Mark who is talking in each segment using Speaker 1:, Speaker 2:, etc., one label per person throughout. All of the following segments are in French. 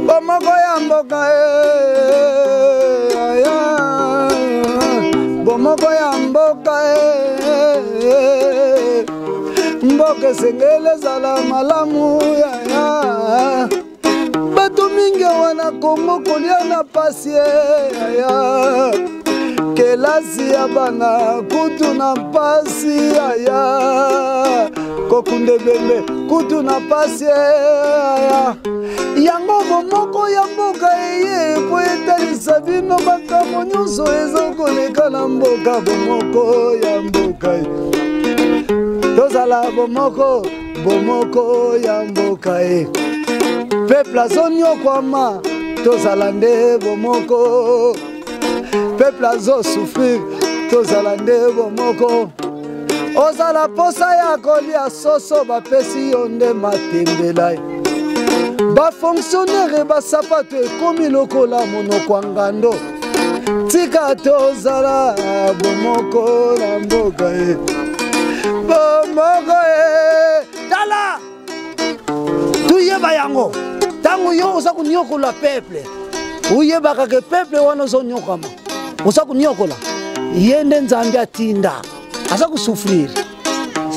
Speaker 1: Bomoko ya mboka bomoko ya mboka mboka sengele zala malamu ya bato mingi wana Kongo kolia na pasi ya kelasi ya bana kutu na pasi ya kokunde bembe kutu na pasi ya yango bomoko ya mboka eye po etalisa bino makambo nyonso ezokoleka na mboka bomoko ya mboka tozala bomoko bomoko ya mboka peuple azonyokwama tozala nde bomoko peuple azosouffrir tozala nde bomoko ozala posa ya kolia soso bapesi yo nde matembela bafonctionnaire basapato ekomi lokola monoko ya ngando tika tozala bomoko na mboka bomoko tala tuyeba yango tango yo oza konyokola peuple uyebaka ke peuple wana ozonyokama oza konyokola ye nde nzambe atinda aza kosufrir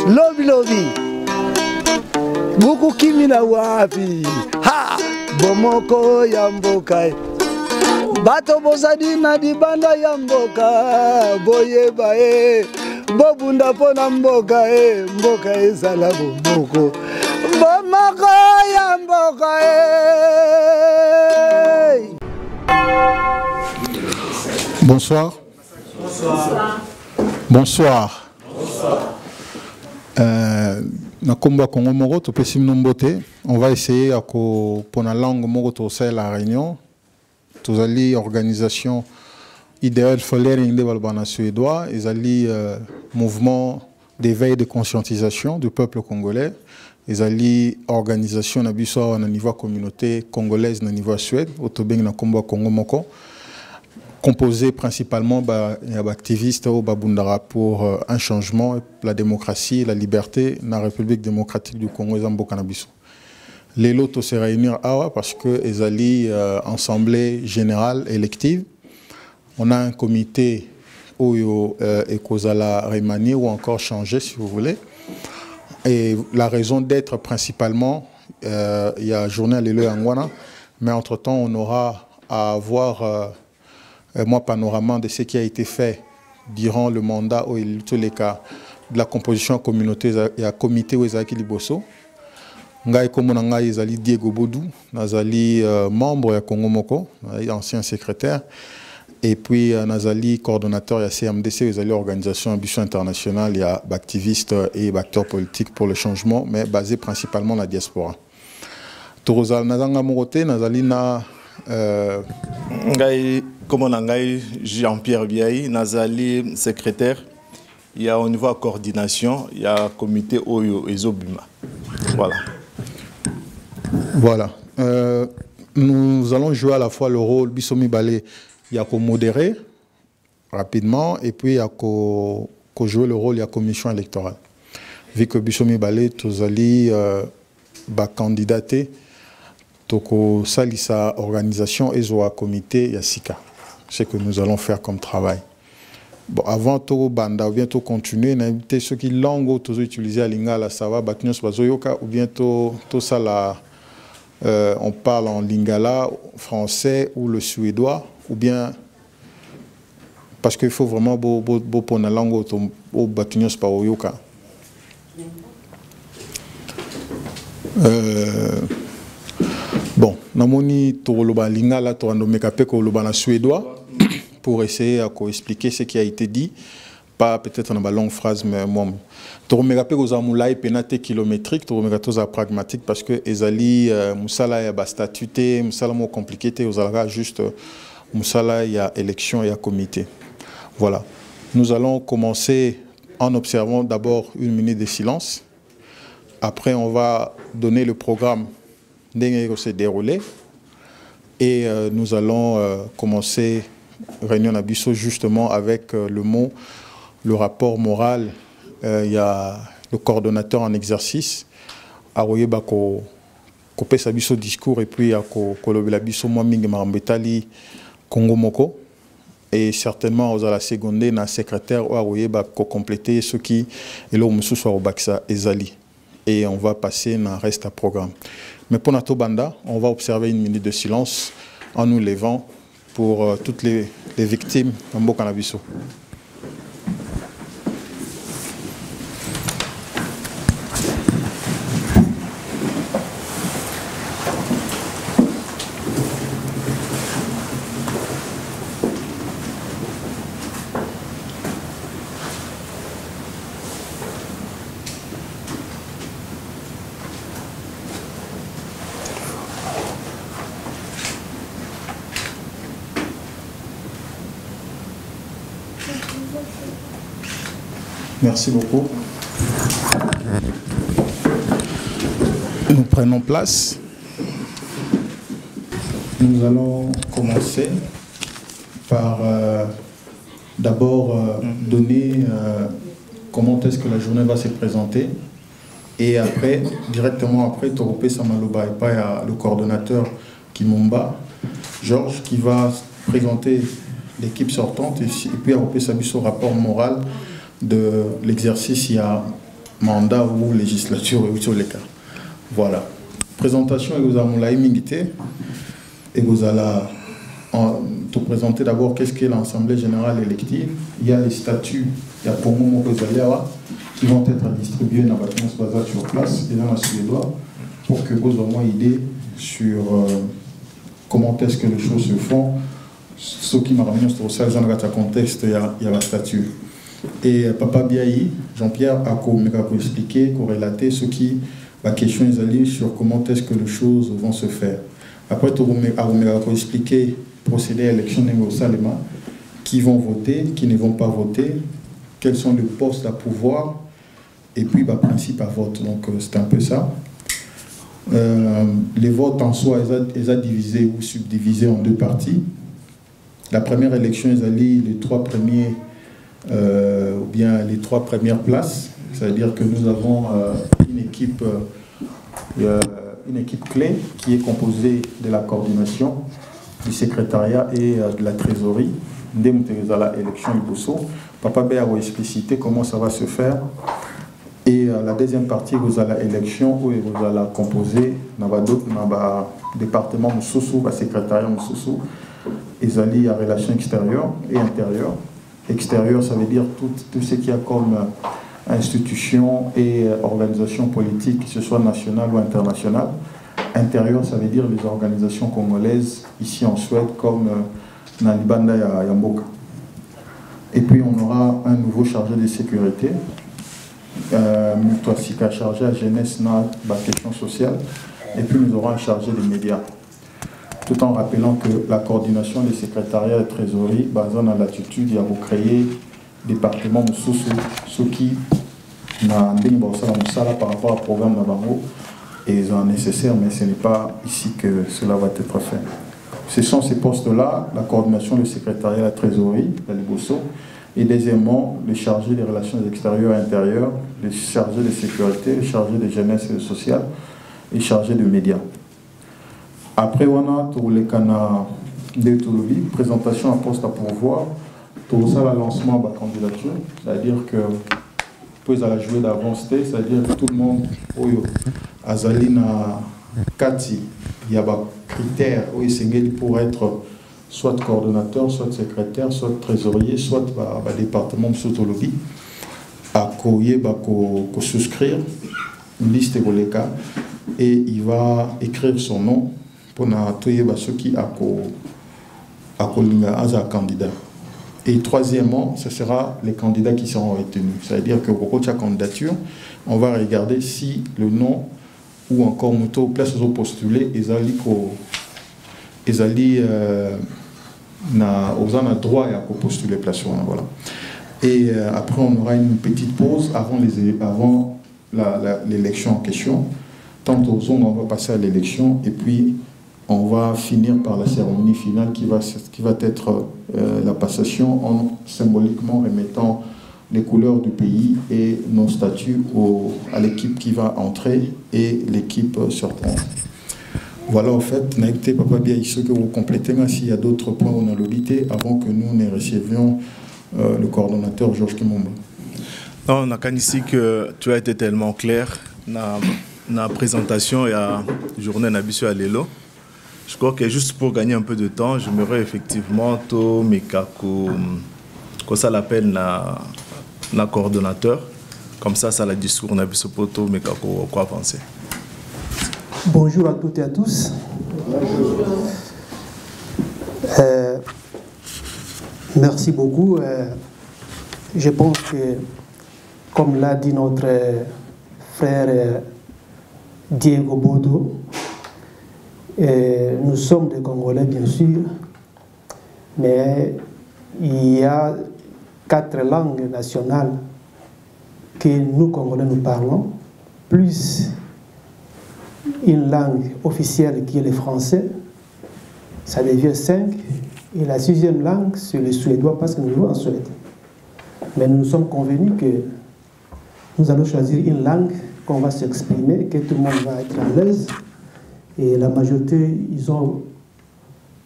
Speaker 1: lobilobi bukukimi na wapi ha bomoko ya mboka bato bozali na libanda ya mboka boyeba bobunda mpo na mboka mboka ezala bomoko bomoko ya mboka
Speaker 2: Bonsoir. Bonsoir. Bonsoir. Nakomba Congo Moro, topesi mnombote. On va essayer pour la langue Moro to la réunion. Tozali organisation idéale Follering de Balbana suédois, ezali mouvement d'éveil et de conscientisation du peuple congolais. Ezali organisation na biso na niveau communauté congolaise na niveau Suède, autobeng na komba Congo Moko. Composé principalement d'activistes au Babundara pour un changement, la démocratie, la liberté dans la République démocratique du Congo et Zambo Canabiso. Les lots se réunir parce que ezali assemblée générale élective. On a un comité où Ekozala remanié ou encore changé si vous voulez. Et la raison d'être principalement, il y a journée à l'Élo Angwana, mais entre-temps on aura à avoir moi panorama de ce qui a été fait durant le mandat ou tous les cas de la composition communauté et à comité où Ezaki Liboso. Ngai komona ngai ezali Diego Bodou, nazali membre ya Congo Moko, ancien secrétaire, et puis nazali coordonnateur ya CMDC, ezali organisation ambition internationale, il y a activistes et acteurs politiques pour le changement, mais basé principalement dans la diaspora. Torozal nazanga morote nazali na
Speaker 3: ngai komona ngai Jean-Pierre Biaï, nazali secrétaire. Il y a au niveau de coordination, il y a un comité Oyo et Zobima. Voilà.
Speaker 2: Voilà. Nous allons jouer à la fois le rôle Bissomi Balé, il y a qu'au modérer rapidement, et puis il y a qu'au jouer le rôle, il y a commission électorale. Vu que Bissomi Balé, tous allés candidater, toko salisa organisation et zoa comité, il y a SICA. C'est ce que nous allons faire comme travail. Bon, avant tout banda ou bientôt continuer, n'inviter ceux qui langue tous utiliser à lingala ça va battre bazoyoka ou bientôt tout ça là on parle en lingala français ou le suédois ou bien parce qu'il faut vraiment beau pour la langue au battre par yoka. Bon, namoni to loba lingala to ando mekape ko loba na suédois. Pour essayer d'expliquer ce qui a été dit, pas peut-être dans la longue phrase, mais moi. Tu remarques aux amoulay pénate kilométrique, tu remarques aux pragmatiques parce que ezali musala ya statuté, musala mo compliqué, aux alga juste musala ya élection et comité. Voilà. Nous allons commencer en observant d'abord une minute de silence. Après, on va donner le programme d'engue se dérouler et nous allons commencer réunion Nabiso justement avec le mot, le rapport moral. Il y a le coordonnateur en exercice, à Royeba ko pesa biso discours et puis à kolobela biso moi mingi marambetali Congo Moko. Et certainement, aux à la seconde, na secrétaire ou à Royeba ko compléter ce qui est là où nous sommes au Baksa et Zali. Et on va passer dans le reste à programme. Mais pour notre banda, on va observer une minute de silence en nous levant pour toutes les victimes en Bokanabiso. Merci beaucoup. Nous prenons place. Nous allons commencer par d'abord donner comment est-ce que la journée va se présenter. Et après, directement après, Toropé Samaloba et pas le coordonnateur Kimomba, Georges, qui va présenter l'équipe sortante et puis Toropé Sabiso rapport moral de l'exercice, il y a mandat ou législature ou sur les cas. Voilà. Présentation, et vous allez m'inviter et vous allez te présenter d'abord qu'est-ce qu'est l'Assemblée générale élective. Il y a les statuts, il y a pour moi qui vont être distribués dans la réponse basale sur place et dans la suédois pour que vous ayez une idée sur comment est-ce que les choses se font. Ce qui m'a ramené au sein de contexte, il y a la statut. Et Papa Biaï, Jean-Pierre, a expliqué, corrélaté ce qui, la question est allée sur comment est-ce que les choses vont se faire. Après, tu as expliqué procéder à l'élection au Salema, qui vont voter, qui ne vont pas voter, quels sont les postes à pouvoir, et puis le principe à vote. Donc c'est un peu ça. Les votes en soi, ils sont divisés ou subdivisés en deux parties. La première élection, ils allaient les trois premiers. Ou bien les trois premières places, c'est-à-dire que nous avons une équipe clé qui est composée de la coordination, du secrétariat et de la trésorerie. Dès l'élection Papa B a explicité comment ça va se faire. Et la deuxième partie, vous avez l'élection où vous allez composer dans le département Moussoussou, le secrétariat Moussoussou, ils allaient à relations extérieures et intérieures. Extérieur, ça veut dire tout ce qu'il y a comme institution et organisation politique, que ce soit nationale ou internationale. Intérieur, ça veut dire les organisations congolaises ici en Suède, comme Nalibanda et Yamboka. Et puis on aura un nouveau chargé de sécurité, Mutwasika chargé à jeunesse, la question sociale, et puis nous aurons un chargé des médias. Tout en rappelant que la coordination des secrétariats et trésorerie, basée en latitude, il y a vous créer département Moussoussou, ce qui n'a pas par rapport au programme Nabango, et ils sont nécessaires, mais ce n'est pas ici que cela va être fait. Ce sont ces postes-là, la coordination du secrétariat et la trésorerie, la Liboso, et deuxièmement, les chargés des relations extérieures et intérieures, les chargés de sécurité, les chargés de jeunesse et de social, et les chargés de médias. Après, on a tous les canaux de Toulouse, présentation à poste à pourvoir, tout ça, le lancement de la candidature, c'est-à-dire que vous allez jouer d'avance, c'est-à-dire que tout le monde, Azalina Kati, il y a des critères où il pour être soit coordonnateur, soit secrétaire, soit trésorier, soit département de Sotologie, à souscrire une liste de cas et il va écrire son nom pour ceux qui a un candidat. Et troisièmement, ce sera les candidats qui seront retenus. C'est-à-dire que pour chaque candidature, on va regarder si le nom ou encore moto place aux postulés aux droit à postuler place. Voilà. Et après, on aura une petite pause avant l'élection en question. Tant aux zones, on va passer à l'élection et puis on va finir par la cérémonie finale qui va être la passation en symboliquement remettant les couleurs du pays et nos statuts à l'équipe qui va entrer et l'équipe sortante. Voilà, en fait, Naïkte Papa Biaï, ce que vous complétez, s'il y a d'autres points où on a l'obité avant que nous ne recevions le coordonnateur Georges Kimomba.
Speaker 3: Non, on a qu'à ici que tu as été tellement clair dans la présentation et la journée Nabisu à Lelo. Je crois que juste pour gagner un peu de temps, j'aimerais effectivement tout mes comme ça l'appelle na coordonnateur. Comme ça la discours Nabisu pour tout mes quoi avancer.
Speaker 4: Bonjour à toutes et à tous. Merci beaucoup. Je pense que, comme l'a dit notre frère Diego Bodo, nous sommes des Congolais, bien sûr, mais il y a 4 langues nationales que nous, Congolais, nous parlons, plus une langue officielle qui est le français, ça devient 5, et la 6e langue, c'est le suédois, parce que nous vivons en Suède. Mais nous sommes convenus que nous allons choisir une langue qu'on va s'exprimer, que tout le monde va être à l'aise. Et la majorité,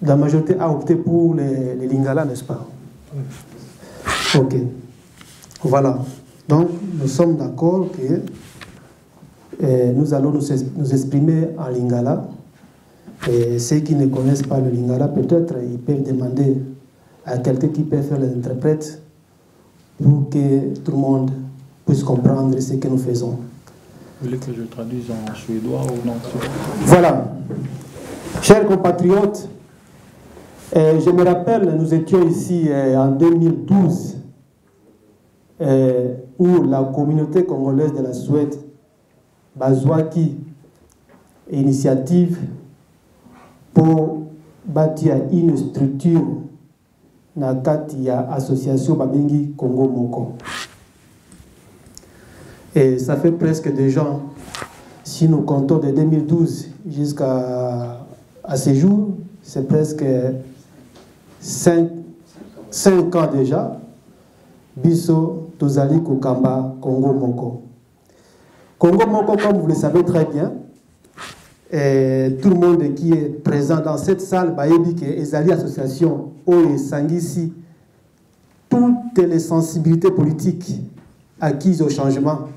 Speaker 4: la majorité a opté pour les Lingala, n'est-ce pas? Ok. Voilà. Donc, nous sommes d'accord que nous allons nous exprimer en Lingala. Et ceux qui ne connaissent pas le Lingala, peut-être, ils peuvent demander à quelqu'un qui peut faire l'interprète pour que tout le monde puisse comprendre ce que nous faisons.
Speaker 2: Vous voulez que je traduise en suédois ou non?
Speaker 4: Voilà. Chers compatriotes, je me rappelle, nous étions ici en 2012, où la communauté congolaise de la Suède, Bazwaki, initiative pour bâtir une structure dans l'association Babengi Congo Moko. Et ça fait presque 2 ans, si nous comptons de 2012 jusqu'à ce jour, c'est presque 5 ans déjà, Biso Tozali Kokamba Congo Moko. Congo Moko, comme vous le savez très bien, tout le monde qui est présent dans cette salle, Bayebi que Ezali Association, Oye Sangisi, toutes les sensibilités politiques acquises au changement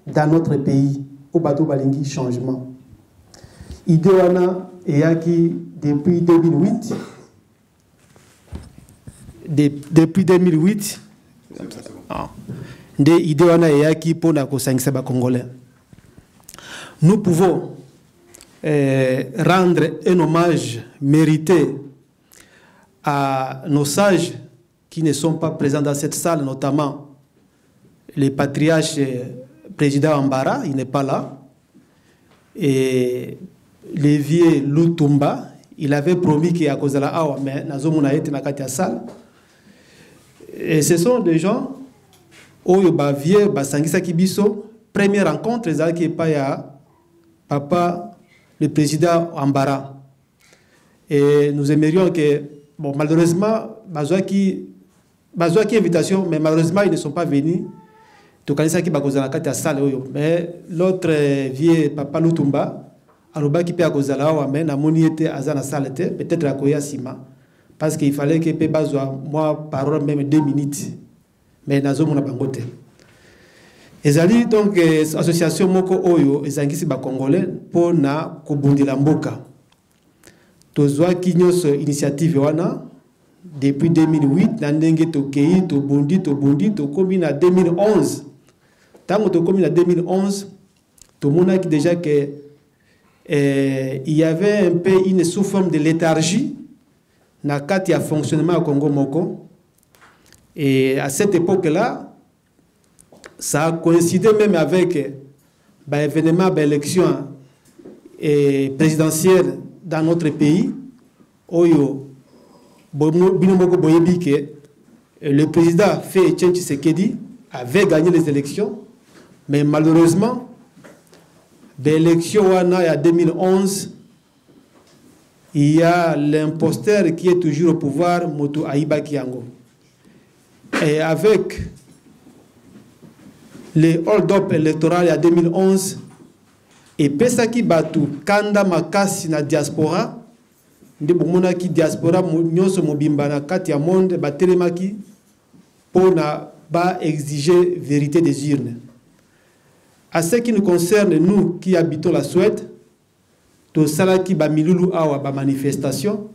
Speaker 4: dans notre pays, au Bateau Balingi, changement. Idéwana Eyaki, depuis 2008, depuis 2008, de Idéwana Eyaki pour la Kosangisa Congolais. Nous pouvons rendre un hommage mérité à nos sages qui ne sont pas présents dans cette salle, notamment le patriarche président Ambara, il n'est pas là, et Lévier Lutumba, il avait promis qu'il y a cause de la awa, mais Nazomuna été dans la salle. Et ce sont des gens, Oyo Bavier, Basangisa Kibiso, première rencontre, les qui est pas ya papa, le président Ambara. Et nous aimerions que, bon, malheureusement, Bazouaki invitation, mais malheureusement, ils ne sont pas venus. Mais l'autre vieux papa Lutumba, Aruba qui peut à mais Namoni était à la salle, peut-être à Koya Sima, parce qu'il fallait que Pébazo, moi, parole même 2 minutes. Mais Nazo n'a pas goûté. Ezali donc association Moko Oyo, Ezangisi ba Congolais, pour na Kobundi Lamboka. Tozwa Kinyos initiative wana, depuis 2008, Nandenge Tokei, Tobundi, to commune à 2011. Tant que commune à 2011, tout le monde a dit déjà que il y avait un peu une sous-forme de léthargie dans le fonctionnement au Congo Moko. Et à cette époque-là, ça a coïncidé même avec l'événement de l'élection présidentielle dans notre pays. Oyo, le président Félix Tshisekedi avait gagné les élections, mais malheureusement, l'élection en 2011, il y a l'imposteur qui est toujours au pouvoir, Moto Aïba Kiango. Et avec le hold-up électoral en 2011 et pesaki batu kanda makasi na diaspora nde bomona ki diaspora nyonso mobimba na kati ya monde batelemaki pona ba exiger vérité des urnes. À ce qui nous concerne, nous qui habitons la Suède, to salaki ba milulu awa ba manifestation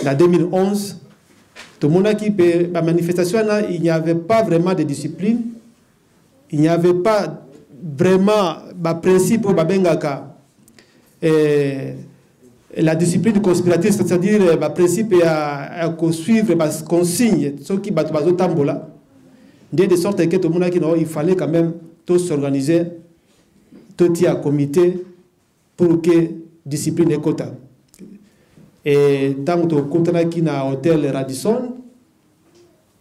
Speaker 4: en 2011, to monaki ba manifestation il n'y avait pas vraiment de discipline. Il n'y avait pas vraiment un principe pour la discipline conspiratrice, c'est-à-dire le principe à suivre les consignes, ce qui bat tambola, de sorte que tout le monde il fallait quand même tout s'organiser, tout y a comité pour que la discipline est quota. Et tant que je suis à l'hôtel Radisson,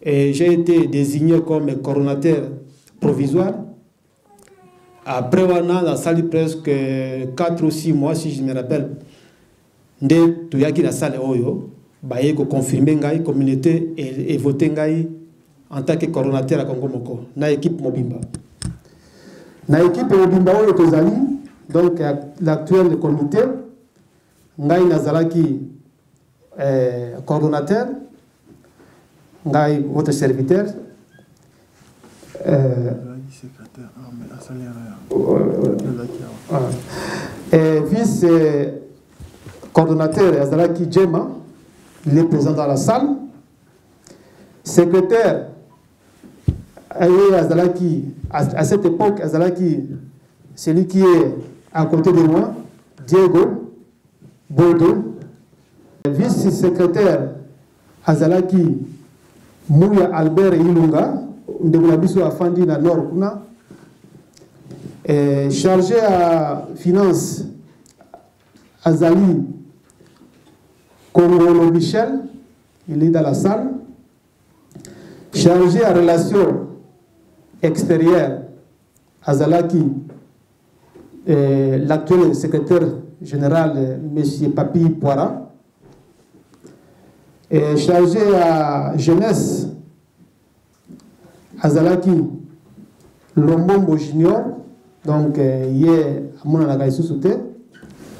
Speaker 4: j'ai été désigné comme coordonnateur provisoire. Après, on a salle presque 4 ou 6 mois, si je me rappelle. Nde tuyaki la salle oyo, baye ko confirmer ngai communauté et voter ngai en tant que coordonnateur à Congo Moko, na équipe Mobimba. Na équipe Mobimba oyo tozali, donc l'actuel comité, ngai nazalaki coordonnateur, ngai votre serviteur. Vice-coordonnateur Azalaki Djema, il est présent dans la salle. Secrétaire Azalaki, à cette époque, Azalaki, celui qui est à côté de moi, Diego Bordeaux. Vice-secrétaire Azalaki Mouya Albert Ilunga, de Moulabiso Afandi na Nord Kuna. Chargé à finance Azali Kongolo Michel, il est dans la salle. Chargé à relations extérieures Azalaki, l'actuel secrétaire général M. Papi Poira. Chargé à jeunesse Azalaki Lombombo Junior. Donc, hier, à mon avis,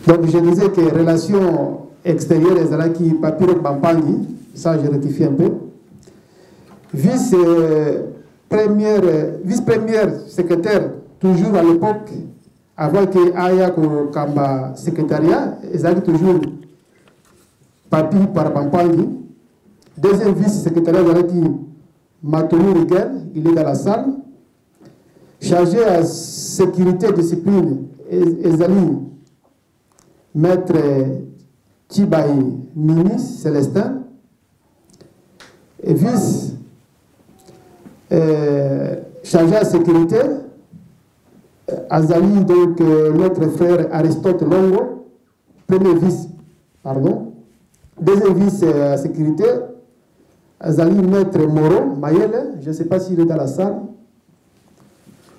Speaker 4: donc, je disais que relations extérieures, Azalaki Papiro Bampani, ça, je rectifie un peu. Vice-première secrétaire, toujours à l'époque, avant que Aya Kamba secrétariat, Azalaki toujours Papi Parapampani. Deuxième vice-secrétariat, Azalaki Matonou Rigel, il est dans la salle. Chargé à sécurité, discipline, Ezali, maître Tibaï Mini Célestin, et vice chargé à sécurité, Azali, donc notre frère Aristote Longo, premier vice, pardon, deuxième vice à sécurité, Azali, maître Moro Mayele, je ne sais pas s'il est dans la salle.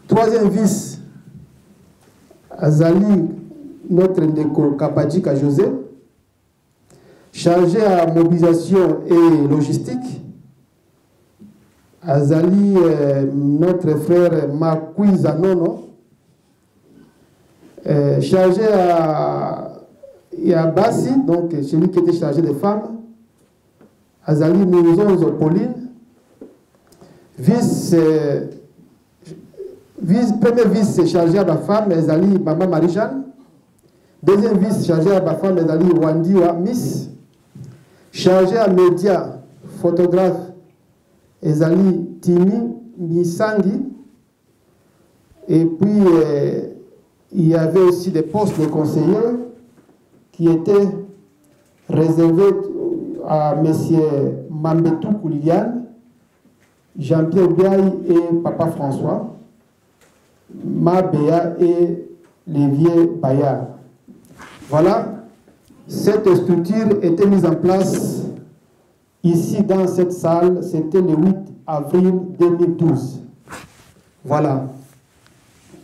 Speaker 4: Troisième vice, Azali, notre Ndeko Kapadjika José, chargé à mobilisation et logistique. Azali, notre frère Makui Zanono, chargé à Bassi, donc celui qui était chargé des femmes. Azali Mouzonzo Pauline, premier vice chargé à la femme, Ezali Mama Marie-Jeanne. Deuxième vice chargé à la femme, Ezali Wandi Miss. Chargé à médias, photographe, Ezali Timi Misangi. Et puis, il y avait aussi des postes de conseillers qui étaient réservés à M. Mambetou Koulian, Jean-Pierre Biaï et Papa François. Mabéa et Lévier Bayard. Voilà, cette structure était mise en place ici dans cette salle, c'était le 8 avril 2012. Voilà.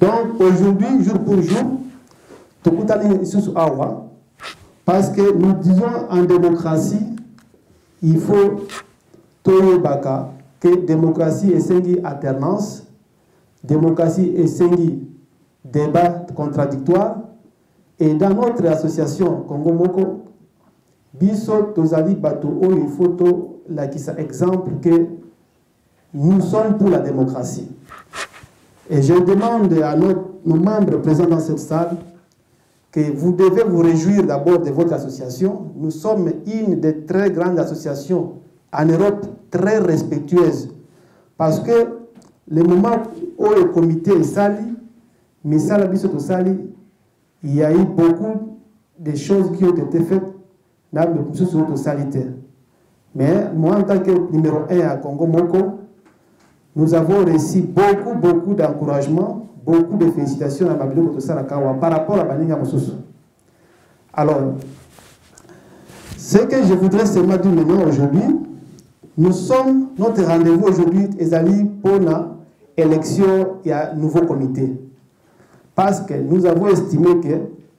Speaker 4: Donc aujourd'hui, jour pour jour, parce que nous disons en démocratie, il faut que démocratie et alternance. démocratie et sengi, débat contradictoire. Et dans notre association Congo Moko, biso tozali bato oyo photo la qui ça exemple que nous sommes pour la démocratie. Et je demande à nos membres présents dans cette salle que vous devez vous réjouir d'abord de votre association. Nous sommes une des très grandes associations en Europe, très respectueuse. Parce que le moment où le comité est sali, mais ça la biso sali, il y a eu beaucoup de choses qui ont été faites dans le processus autosalitaire. Mais moi, en tant que numéro 1 à Congo Moko, nous avons reçu beaucoup d'encouragements, beaucoup de félicitations à Babilo Autosalakawa par rapport à Baninga Mosusu. Alors, ce que je voudrais seulement dire maintenant aujourd'hui, notre rendez-vous aujourd'hui est pour l'élection et un nouveau comité. Parce que nous avons estimé que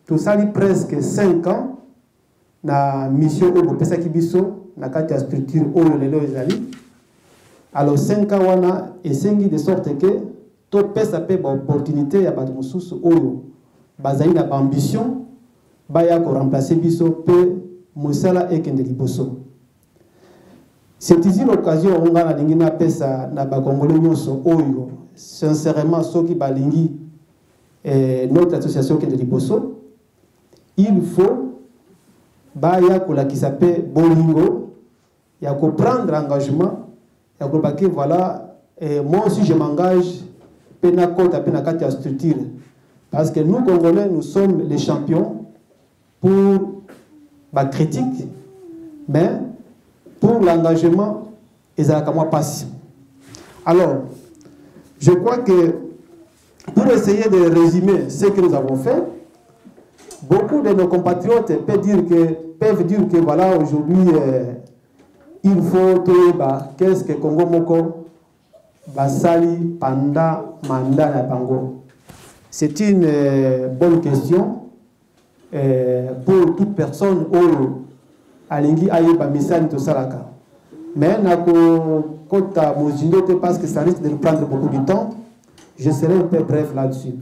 Speaker 4: tout ça est presque 5 ans na mission au Pesa Kibiso, na la structure au Lelo Ezali. Alors 5 ans wana esengi de sorte que tout pesa pe ba opportunité ya ba mususu oyo bazali na ambition baya ko remplacer biso pe musala ekende liboso. C'est ici l'occasion on a lingi na pesa na ba congolais nyonso oyo sincèrement soki balingi notre association qui est de Liboso, il faut baya ko la qui s'appelle Bolingo, il y a qu'on prendre engagement, il y a qu'on dire que voilà, moi aussi je m'engage, pena kota pena kati structure, parce que nous Congolais nous sommes les champions pour la critique, mais pour l'engagement, ils ont comment passer. Alors, je crois que pour essayer de résumer ce que nous avons fait, beaucoup de nos compatriotes peuvent dire que voilà, aujourd'hui, il faut qu'est-ce que Congo Moko Basali pendant mandat na Bango. C'est une bonne question pour toute personne où Alingi Ayeba Misani to Saraka. Mais nako kota mozindote parce que ça risque de nous prendre beaucoup de temps. Je serai un peu bref là-dessus.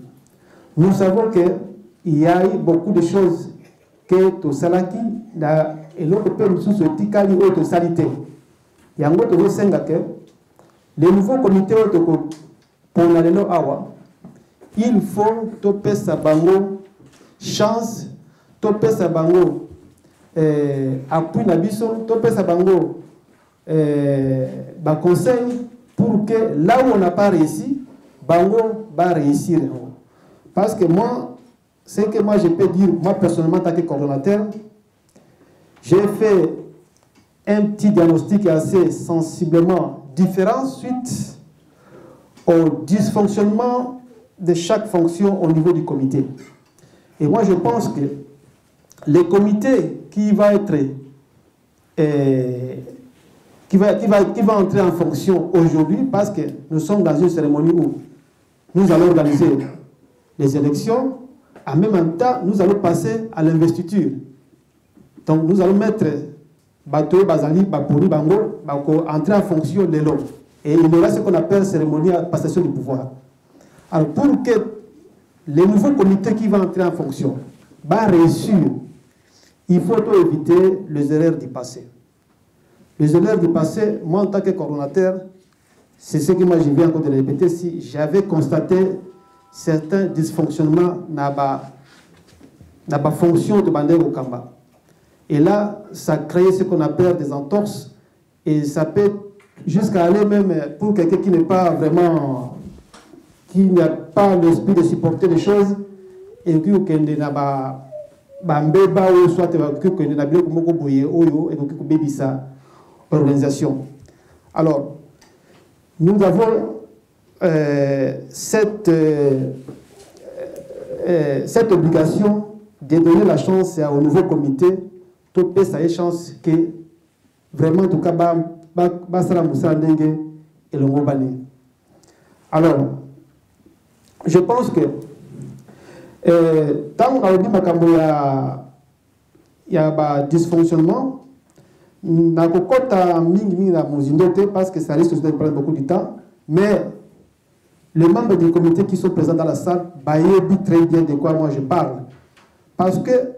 Speaker 4: Nous savons qu'il y a eu beaucoup de choses que to salaki et l'autre peut nous souhaiter kali ou to salité. Il y a un autre que les nouveaux comités pour l'année awa, il faut topé sa bango chance, topé sa bango appui nabiso, topé sa bango conseil pour que là où on n'a pas réussi, Bango va réussir. Parce que moi, ce que moi je peux dire, moi personnellement, en tant que coordonnateur, j'ai fait un petit diagnostic assez sensiblement différent suite au dysfonctionnement de chaque fonction au niveau du comité. Et moi je pense que le comité qui va être qui va entrer en fonction aujourd'hui, parce que nous sommes dans une cérémonie où nous allons organiser les élections, en même temps, nous allons passer à l'investiture. Donc, nous allons mettre Bato, Bazali, Baponi, Bango, entrer en fonction de l'eau. Et il y aura ce qu'on appelle cérémonie de passation du pouvoir. Alors, pour que les nouveaux comités qui vont entrer en fonction va réussir, il faut éviter les erreurs du passé. Les erreurs du passé, moi en tant que coordonnateur, c'est ce que moi je viens encore de répéter, si j'avais constaté certains dysfonctionnements dans la fonction de Bandego Kamba. Et là, ça crée ce qu'on appelle des entorses, et ça peut jusqu'à aller même pour quelqu'un qui n'est pas vraiment, qui n'a pas l'esprit de supporter les choses, et qui n'a pas bambeba ou soit qui n'a pas beaucoup boyer ou et qui bébi ça organisation. Alors, nous avons cette obligation de donner la chance au nouveau comité, tout peut ça chance que vraiment en tout cas basara musala ndenge et le ngobani. Alors, je pense que tant qu'on a dit makambo ya ba dysfonctionnement, na kokota mingi na mozindote parce que ça risque de prendre beaucoup de temps, mais les membres du comité qui sont présents dans la salle, dit très bien de quoi moi je parle. Parce que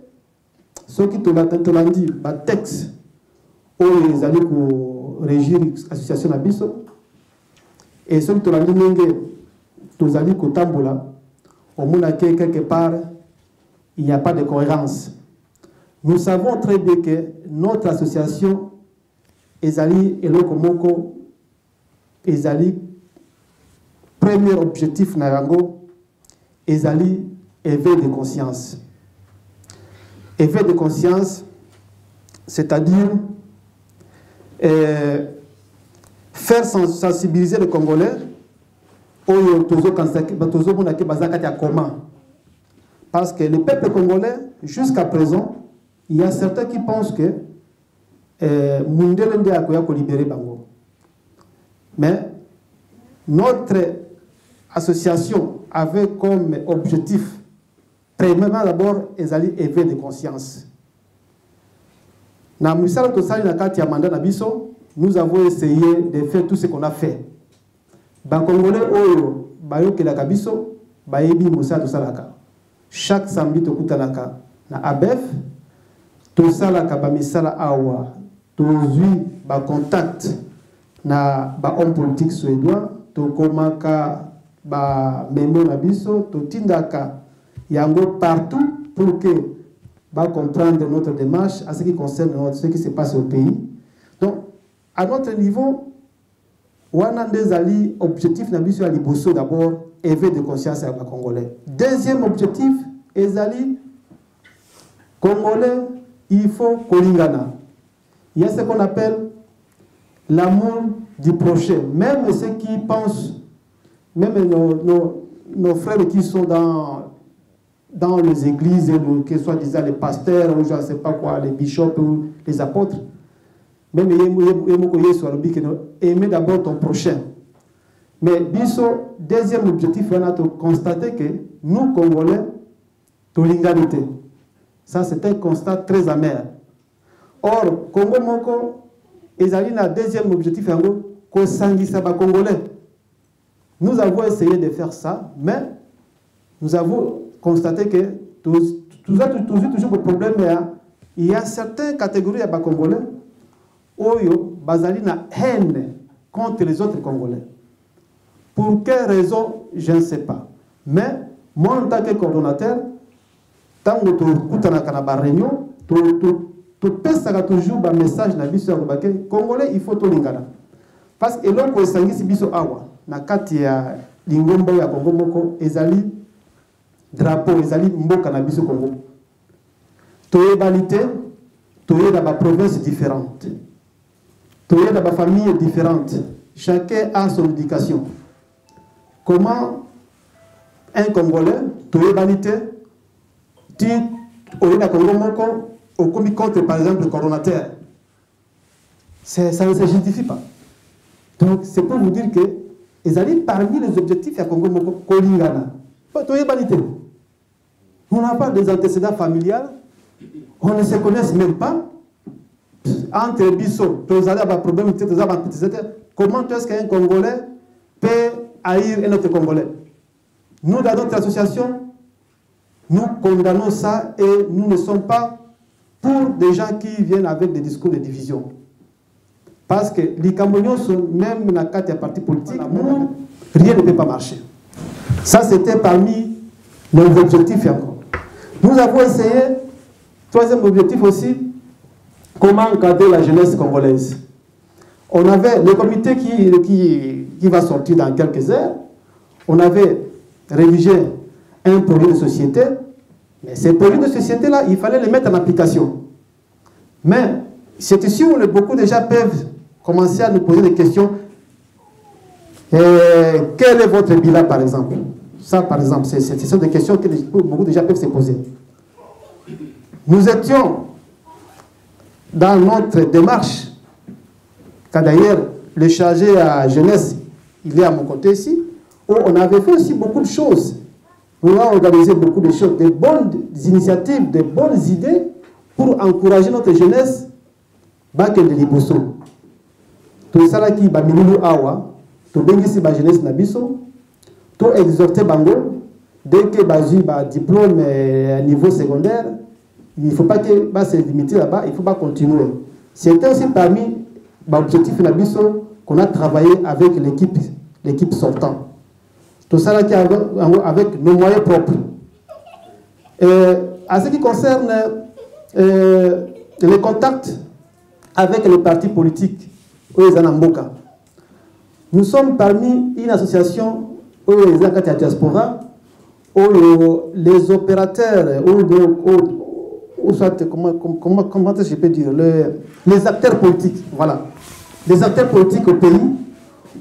Speaker 4: ceux qui te l'ont dit, le texte, où ils allaient pour régir l'association Abisso, et ceux qui te l'ont dit, ils allaient pour Tamboula, au moins quelque part, il n'y a pas de cohérence. Nous savons très bien que notre association, Ezali et Lokomoko, Ezali, premier objectif Narango, Ezali, éveil de conscience. Éveil de conscience, c'est-à-dire faire sensibiliser les Congolais parce que le peuple congolais, jusqu'à présent, il y a certains qui pensent que Mundelende a libéré Bango. Mais notre association avait comme objectif, premièrement d'abord, éveil de conscience. Nous avons essayé de faire tout ce qu'on a fait. Les Congolais, chaque samedi, na ABEF, tout ça, awa, contact na homme politique suédois, tout komaka memo na biso, tout tindaka yango partout pour que comprendre notre démarche à ce qui concerne ce qui se passe au pays. Donc, à notre niveau, wana ndezali objectif na biso ya liboso d'abord éveil de conscience à Congolais. Deuxième objectif, ezali Congolais, il faut kolingana. Il y a ce qu'on appelle l'amour du prochain. Même ceux qui pensent, même nos frères qui sont dans les églises, que ce soit les pasteurs, ou je ne sais pas quoi, les bishops ou les apôtres, même aimer d'abord ton prochain. Mais biso, deuxième objectif, on a constaté que nous, Congolais, l'ingalité. Ça, c'est un constat très amer. Or, Congo Moko, ils ont un deuxième objectif, Congolais. Nous avons essayé de faire ça, mais nous avons constaté que toujours le problème, il y a certaines catégories de Congolais Oyo, Bazali na haine contre les autres Congolais. Pour quelle raison, je ne sais pas. Mais moi, en tant que coordonnateur, tant que tu as une réunion, tu peux toujours un message na biso Congolais, il faut tout lingana. Parce que l'on peut s'engager biso awa na kati ya lingomba ya Congo moko ezali drapeau ezali mboka na biso Congo. Toyebalité, toye dans ma province différente. Toye dans ma famille différente. Chacun a son éducation. Comment un Congolais, toyebalité, tu oye na Congo moko au commis contre par exemple le coordonnateur. Ça ne se justifie pas. Donc c'est pour vous dire que ils allaient parmi les objectifs à Congo moko kolingana. Toyebalité. On n'a pas des antécédents familiales. On ne se connaît même pas. Entre Bissot, problème, comment est-ce qu'un Congolais peut haïr un autre Congolais? Nous, dans notre association, nous condamnons ça et nous ne sommes pas pour des gens qui viennent avec des discours de division. Parce que les Camerounais sont même dans la carte des partis politiques, rien ne peut pas marcher. Ça, c'était parmi nos objectifs encore. Nous avons essayé. Troisième objectif aussi, comment encadrer la jeunesse congolaise. On avait le comité qui va sortir dans quelques heures. On avait rédigé un projet de société. Mais ces projets de société-là, il fallait les mettre en application. Mais c'est ici où beaucoup de gens peuvent commencer à nous poser des questions. Quel est votre bilan, par exemple? Ça, par exemple, ce sont des questions que beaucoup de gens peuvent se poser. Nous étions dans notre démarche, car d'ailleurs le chargé à jeunesse, il est à mon côté ici, où on avait fait aussi beaucoup de choses. On a organisé beaucoup de choses, de bonnes initiatives, de bonnes idées pour encourager notre jeunesse, Bakel de Liboso. Tout ça là qui va minimum awa, tout bien ici la jeunesse nabiso, tout exhorter Bango, dès que Bazu a diplôme niveau secondaire, il ne faut pas que se limiter là-bas, il ne faut pas continuer. C'était aussi parmi l'objectif qu'on a travaillé avec l'équipe sortante. Tout ça là qui avec nos moyens propres. À ce qui concerne les contacts avec les partis politiques, nous sommes parmi une association les diaspora, les opérateurs, comment je peux dire, les acteurs politiques, voilà. Les acteurs politiques au pays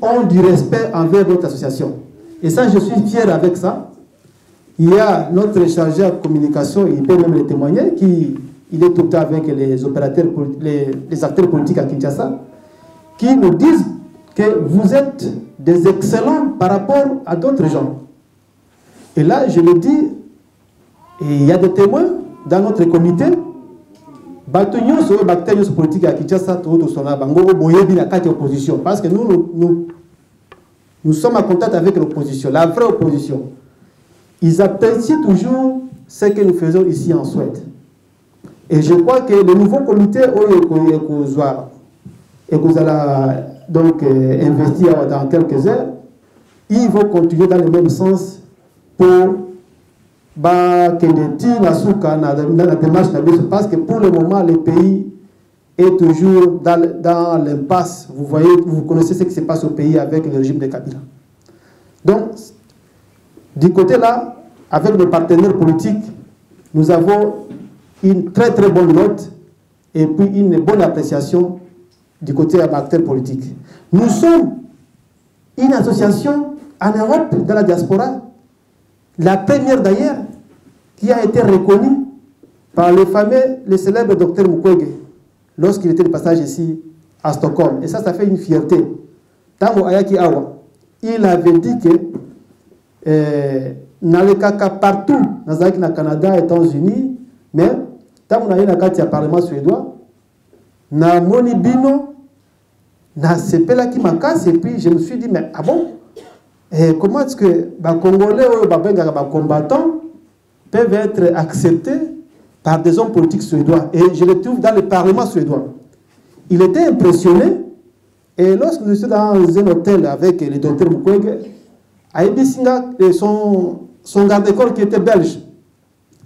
Speaker 4: ont du respect envers notre association. Et ça, je suis fier avec ça. Il y a notre chargé de communication, il peut même le témoigner, il est tout le temps avec les opérateurs, les acteurs politiques à Kinshasa, qui nous disent que vous êtes des excellents par rapport à d'autres gens. Et là, je le dis, il y a des témoins dans notre comité, politique à Kinshasa, opposition, parce que nous sommes en contact avec l'opposition, la vraie opposition. Ils apprécient toujours ce que nous faisons ici en Suède. Et je crois que le nouveau comité, et vous allez donc investir dans quelques heures, ils vont continuer dans le même sens pour que la démarche, parce que pour le moment, le pays est toujours dans l'impasse. Vous voyez, vous connaissez ce qui se passe au pays avec le régime de Kabila. Donc, du côté là, avec nos partenaires politiques, nous avons une très très bonne note et puis une bonne appréciation du côté acteur politique. Nous sommes une association en Europe, dans la diaspora, la première d'ailleurs, qui a été reconnue par le célèbre docteur Mukwege, lorsqu'il était de passage ici à Stockholm. Et ça fait une fierté. Tango Ayaki Awa, il avait dit que dans le cas partout, dans le Canada, États-Unis, mais tant qu'on a eu le Parlement suédois, na moni bino, na sepela qui m'a cassé, et puis je me suis dit, mais ah bon, comment est-ce que les Congolais ou les combattants peuvent être acceptés par des hommes politiques suédois? Et je le trouve dans le Parlement suédois. Il était impressionné, et lorsque je suis dans un hôtel avec le docteur Mukwege, Aïbisinga et son garde-corps qui était belge,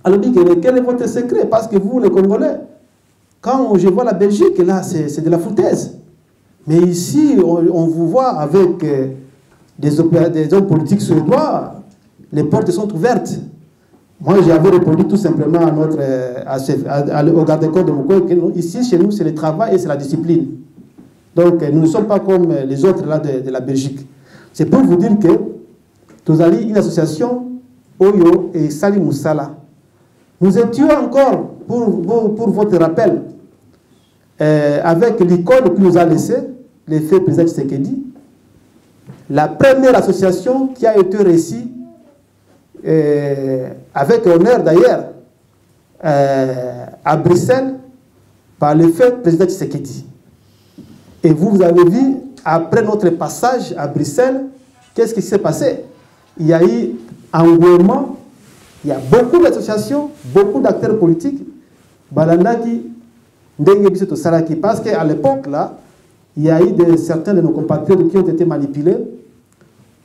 Speaker 4: alors il dit, quel est votre secret? Parce que vous, les Congolais, quand je vois la Belgique, là, c'est de la foutaise. Mais ici, on vous voit avec des hommes politiques suédois, les portes sont ouvertes. Moi, j'avais répondu tout simplement au garde-corps de Mukwege que ici, chez nous, c'est le travail et c'est la discipline. Donc, nous ne sommes pas comme les autres là de la Belgique. C'est pour vous dire que nous avons une association, Oyo et Sali Moussala. Nous étions encore, pour votre rappel, avec l'icône qui nous a laissé, l'effet président Tshisekedi, la première association qui a été réussie, avec honneur d'ailleurs, à Bruxelles, par l'effet président Tshisekedi. Et vous avez vu, après notre passage à Bruxelles, qu'est-ce qui s'est passé? Il y a eu un engouement, il y a beaucoup d'associations, beaucoup d'acteurs politiques, Balandaki, Ndengebisoto Saraki, parce qu'à l'époque, là, il y a eu certains de nos compatriotes qui ont été manipulés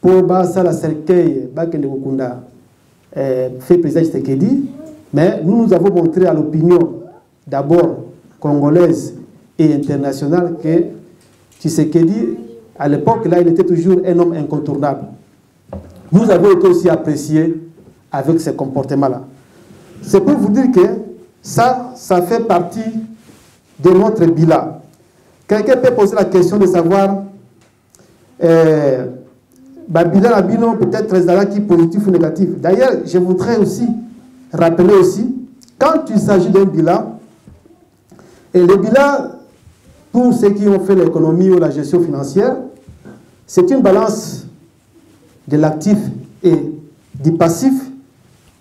Speaker 4: pour Basa la cercueil, Bakende Kukunda, fait président Tshisekedi, mais nous avons montré à l'opinion, d'abord congolaise et internationale, que Tshisekedi, à l'époque, là, il était toujours un homme incontournable. Nous avons été aussi appréciés avec ce comportement-là. C'est pour vous dire que ça fait partie de notre bilan. Quelqu'un peut poser la question de savoir, bilan peut-être qui positif ou négatif. D'ailleurs, je voudrais aussi rappeler aussi, quand il s'agit d'un bilan, et le bilan, pour ceux qui ont fait l'économie ou la gestion financière, c'est une balance de l'actif et du passif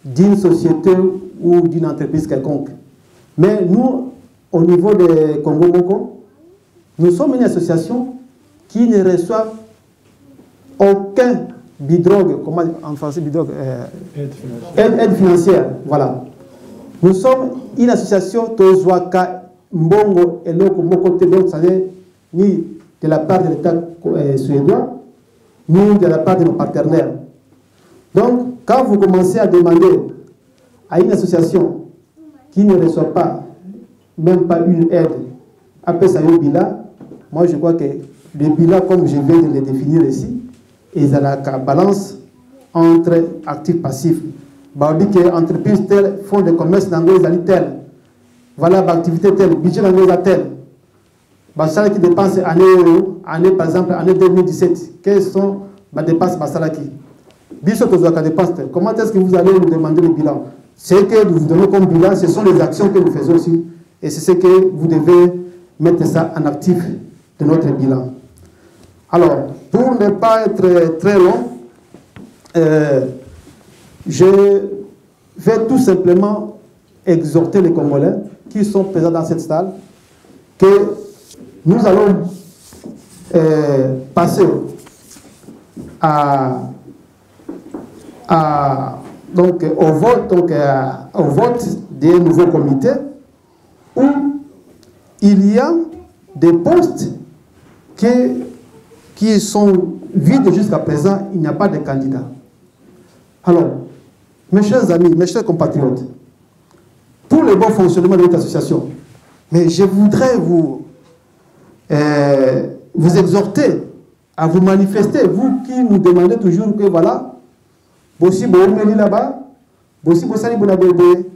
Speaker 4: d'une société ou d'une entreprise quelconque. Mais nous, au niveau de Congo Moko, nous sommes une association qui ne reçoit aucun bidrogue, comment en français bidrogue, aide financière, voilà. Nous sommes une association Tozwaka Mbongo et Lokomokote, donc ça n'est ni de la part de l'État suédois, ni de la part de nos partenaires. Donc, quand vous commencez à demander à une association qui ne reçoit pas, même pas une aide, après ça y est bilan, moi je crois que le bilan, comme je viens de le définir ici, ils ont la balance entre actifs et passifs. On dit que entreprise telle, fonds de commerce d'anglais tel, voilà l'activité telle, budget d'anglais tel. Basala qui dépense année par exemple année 2017, quelles sont les dépenses Basala qui comment est-ce que vous allez nous demander le bilan? Ce que nous vous donnons comme bilan, ce sont les actions que nous faisons aussi. Et c'est ce que vous devez mettre ça en actif de notre bilan. Alors, pour ne pas être très long, je vais tout simplement exhorter les Congolais qui sont présents dans cette salle que nous allons passer au vote des nouveaux comités où il y a des postes qui sont vides jusqu'à présent, il n'y a pas de candidats. Alors, mes chers amis, mes chers compatriotes, pour le bon fonctionnement de notre association, mais je voudrais vous exhorter à vous manifester, vous qui nous demandez toujours que voilà, là-bas,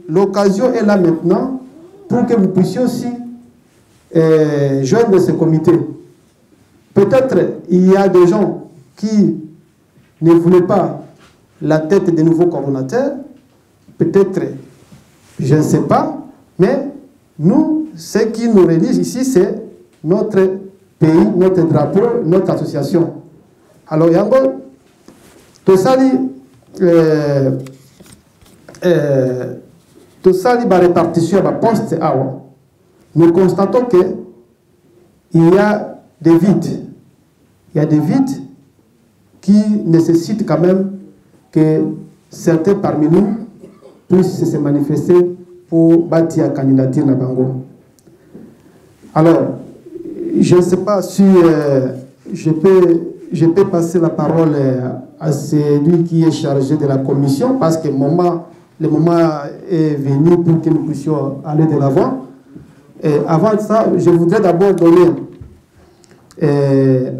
Speaker 4: l'occasion est là maintenant pour que vous puissiez aussi joindre ce comité. Peut-être il y a des gens qui ne voulaient pas la tête des nouveaux coordonnateurs, peut-être, je ne sais pas, mais nous, ce qui nous relie ici, c'est notre pays, notre drapeau, notre association. Alors, Yango, tout ça, la répartition de poste, nous constatons qu'il y a des vides. Il y a des vides qui nécessitent quand même que certains parmi nous puissent se manifester pour bâtir la candidature de Bango. Alors, je ne sais pas si je peux passer la parole à celui qui est chargé de la commission, parce que le moment est venu pour que nous puissions aller de l'avant. Avant ça, je voudrais d'abord donner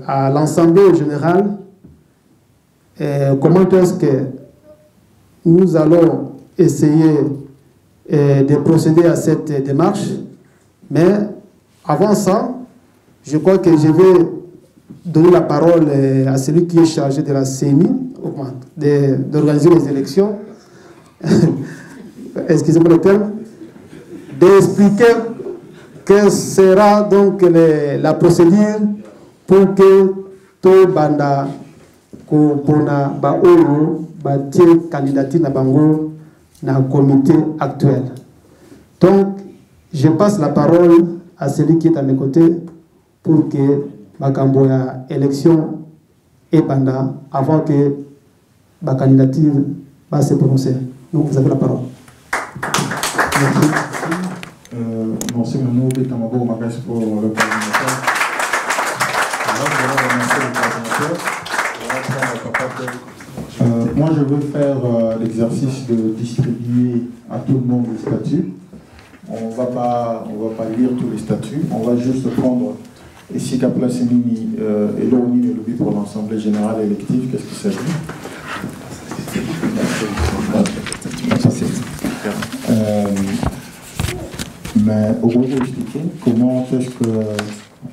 Speaker 4: à l'Assemblée générale comment est-ce que nous allons essayer de procéder à cette démarche. Mais avant ça, je crois que je vais donner la parole à celui qui est chargé de la CENI, d'organiser les élections, excusez-moi le terme, d'expliquer quelle sera donc la procédure pour que tout banda pona ba oyo ba tie candidature na bango na comité actuel. Donc je passe la parole à celui qui est à mes côtés pour que bakambo ya élection et banda avant que ba candidature va se prononcer. Donc vous avez la parole.
Speaker 2: Merci. Merci Mounou Betamabo Magas pour le coordinateur. Moi, je veux faire l'exercice de distribuer à tout le monde les statuts. On va pas lire tous les statuts. On va juste prendre ici qu'à place Nini et l'ONU et le but pour l'Assemblée générale élective. Qu'est-ce qu'il s'agit? Mais au moins, vous expliquer comment est-ce que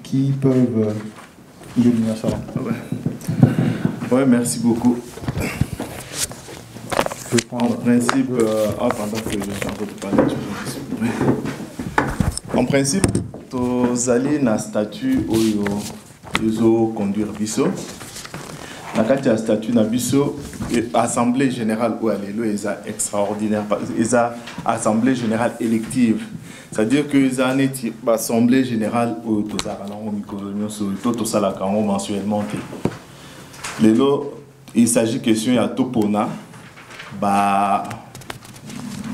Speaker 2: qui peuvent lire ça.
Speaker 3: Ouais, merci beaucoup. En principe, pendant que je suis en train de parler, en principe, tous allez dans le statut où ils ont conduire Bisso. Dans le statut de Bisso, l'Assemblée générale où elle est extraordinaire. Ils ont Assemblée générale élective. C'est-à-dire que les années l'Assemblée générale où tout ça mensuellement. Les lots il s'agit question à Topona,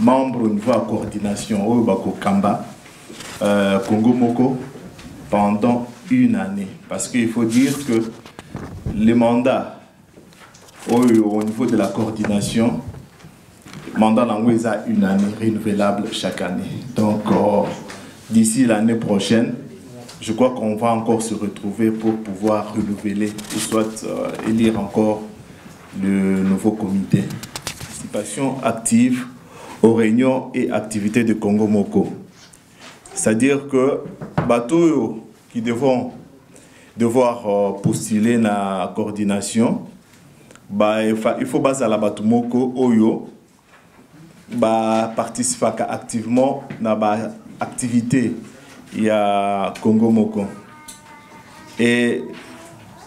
Speaker 3: membre au niveau de la coordination au Kamba, Congo Moko, pendant une année. Parce qu'il faut dire que les mandats au niveau de la coordination, mandat l'anglais a une année renouvelable chaque année. Donc, d'ici l'année prochaine, je crois qu'on va encore se retrouver pour pouvoir renouveler ou soit élire encore le nouveau comité. Participation active aux réunions et activités de Congo Moko. C'est-à-dire que bateaux qui devoir postuler la coordination, il faut baser à la bateau Moko Oyo, participer activement dans l'activité il y a Congo Moko. Et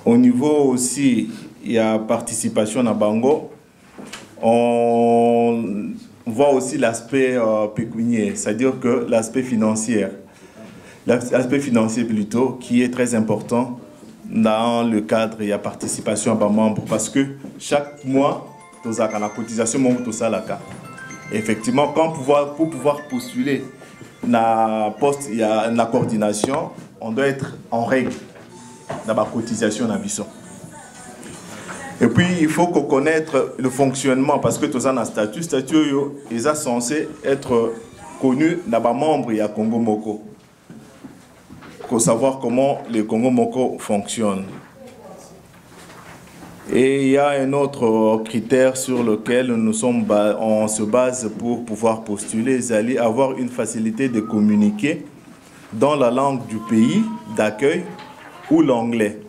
Speaker 3: au niveau aussi, il y a participation à Bango. On voit aussi l'aspect pécuniaire, c'est-à-dire que l'aspect financier plutôt, qui est très important dans le cadre de la participation à membres, parce que chaque mois, nous avons la cotisation membre de Salaka. Effectivement, pour pouvoir postuler dans poste, il y a la coordination, on doit être en règle dans la cotisation dans Bisson. Et puis, il faut connaître le fonctionnement, parce que tous un statut, ils sont censés être connus dans les membres de Congo Moko. Il faut savoir comment le Congo Moko fonctionne. Et il y a un autre critère sur lequel on se base pour pouvoir postuler, c'est avoir une facilité de communiquer dans la langue du pays d'accueil ou l'anglais.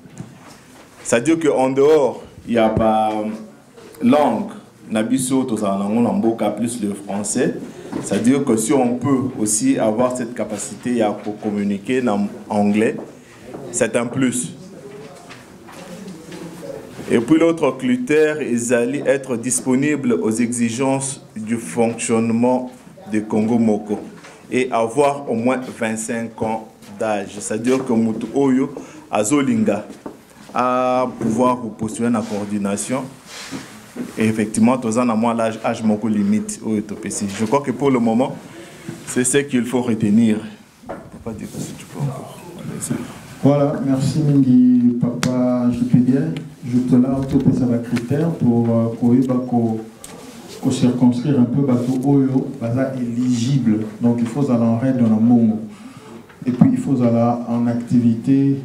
Speaker 3: C'est-à-dire qu'en dehors, il n'y a pas langue, Nabiso, plus le français. C'est-à-dire que si on peut aussi avoir cette capacité pour communiquer en anglais, c'est un plus. Et puis l'autre critère, ils allaient être disponibles aux exigences du fonctionnement de Congo Moko et avoir au moins 25 ans d'âge. C'est-à-dire que Moutou Oyo, Azolinga, à pouvoir postuler la coordination. Et effectivement, tous en moins l'âge Moko limite au ETOPC. Je crois que pour le moment, c'est ce qu'il faut retenir. Papa, dis si tu peux encore.
Speaker 2: Voilà, merci Mingi, papa, je peux bien. Je te lance tout ça va critère pour circonscrire un peu bateau Oyo, éligible. Donc il faut aller en règle dans le monde. Et puis il faut aller en activité.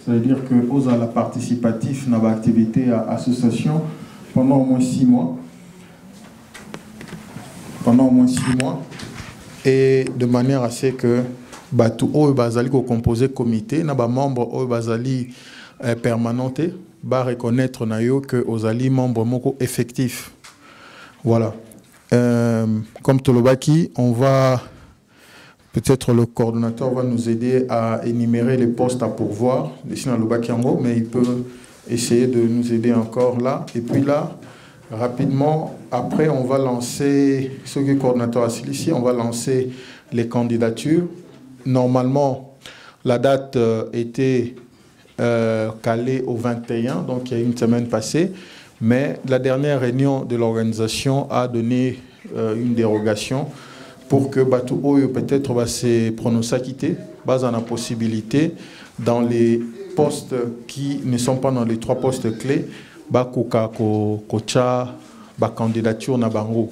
Speaker 2: Ça veut dire que vous allez participatif dans l'activité à association pendant au moins 6 mois. Pendant au moins 6 mois. Et de manière à ce que tout le monde composé comité, les membres permanentés, reconnaître que vous allez membres effectifs. Voilà. Comme Tolobaki, on va. Peut-être le coordonnateur va nous aider à énumérer les postes à pourvoir, mais il peut essayer de nous aider encore là. Et puis là, rapidement, après, on va lancer, ce qui est coordonnateur ici, on va lancer les candidatures. Normalement, la date était calée au 21, donc il y a une semaine passée, mais la dernière réunion de l'organisation a donné une dérogation pour que Batou Oyo peut-être va se prononcer à quitter, base en la possibilité dans les postes qui ne sont pas dans les 3 postes clés, Bakuka Kocha, candidature na bango,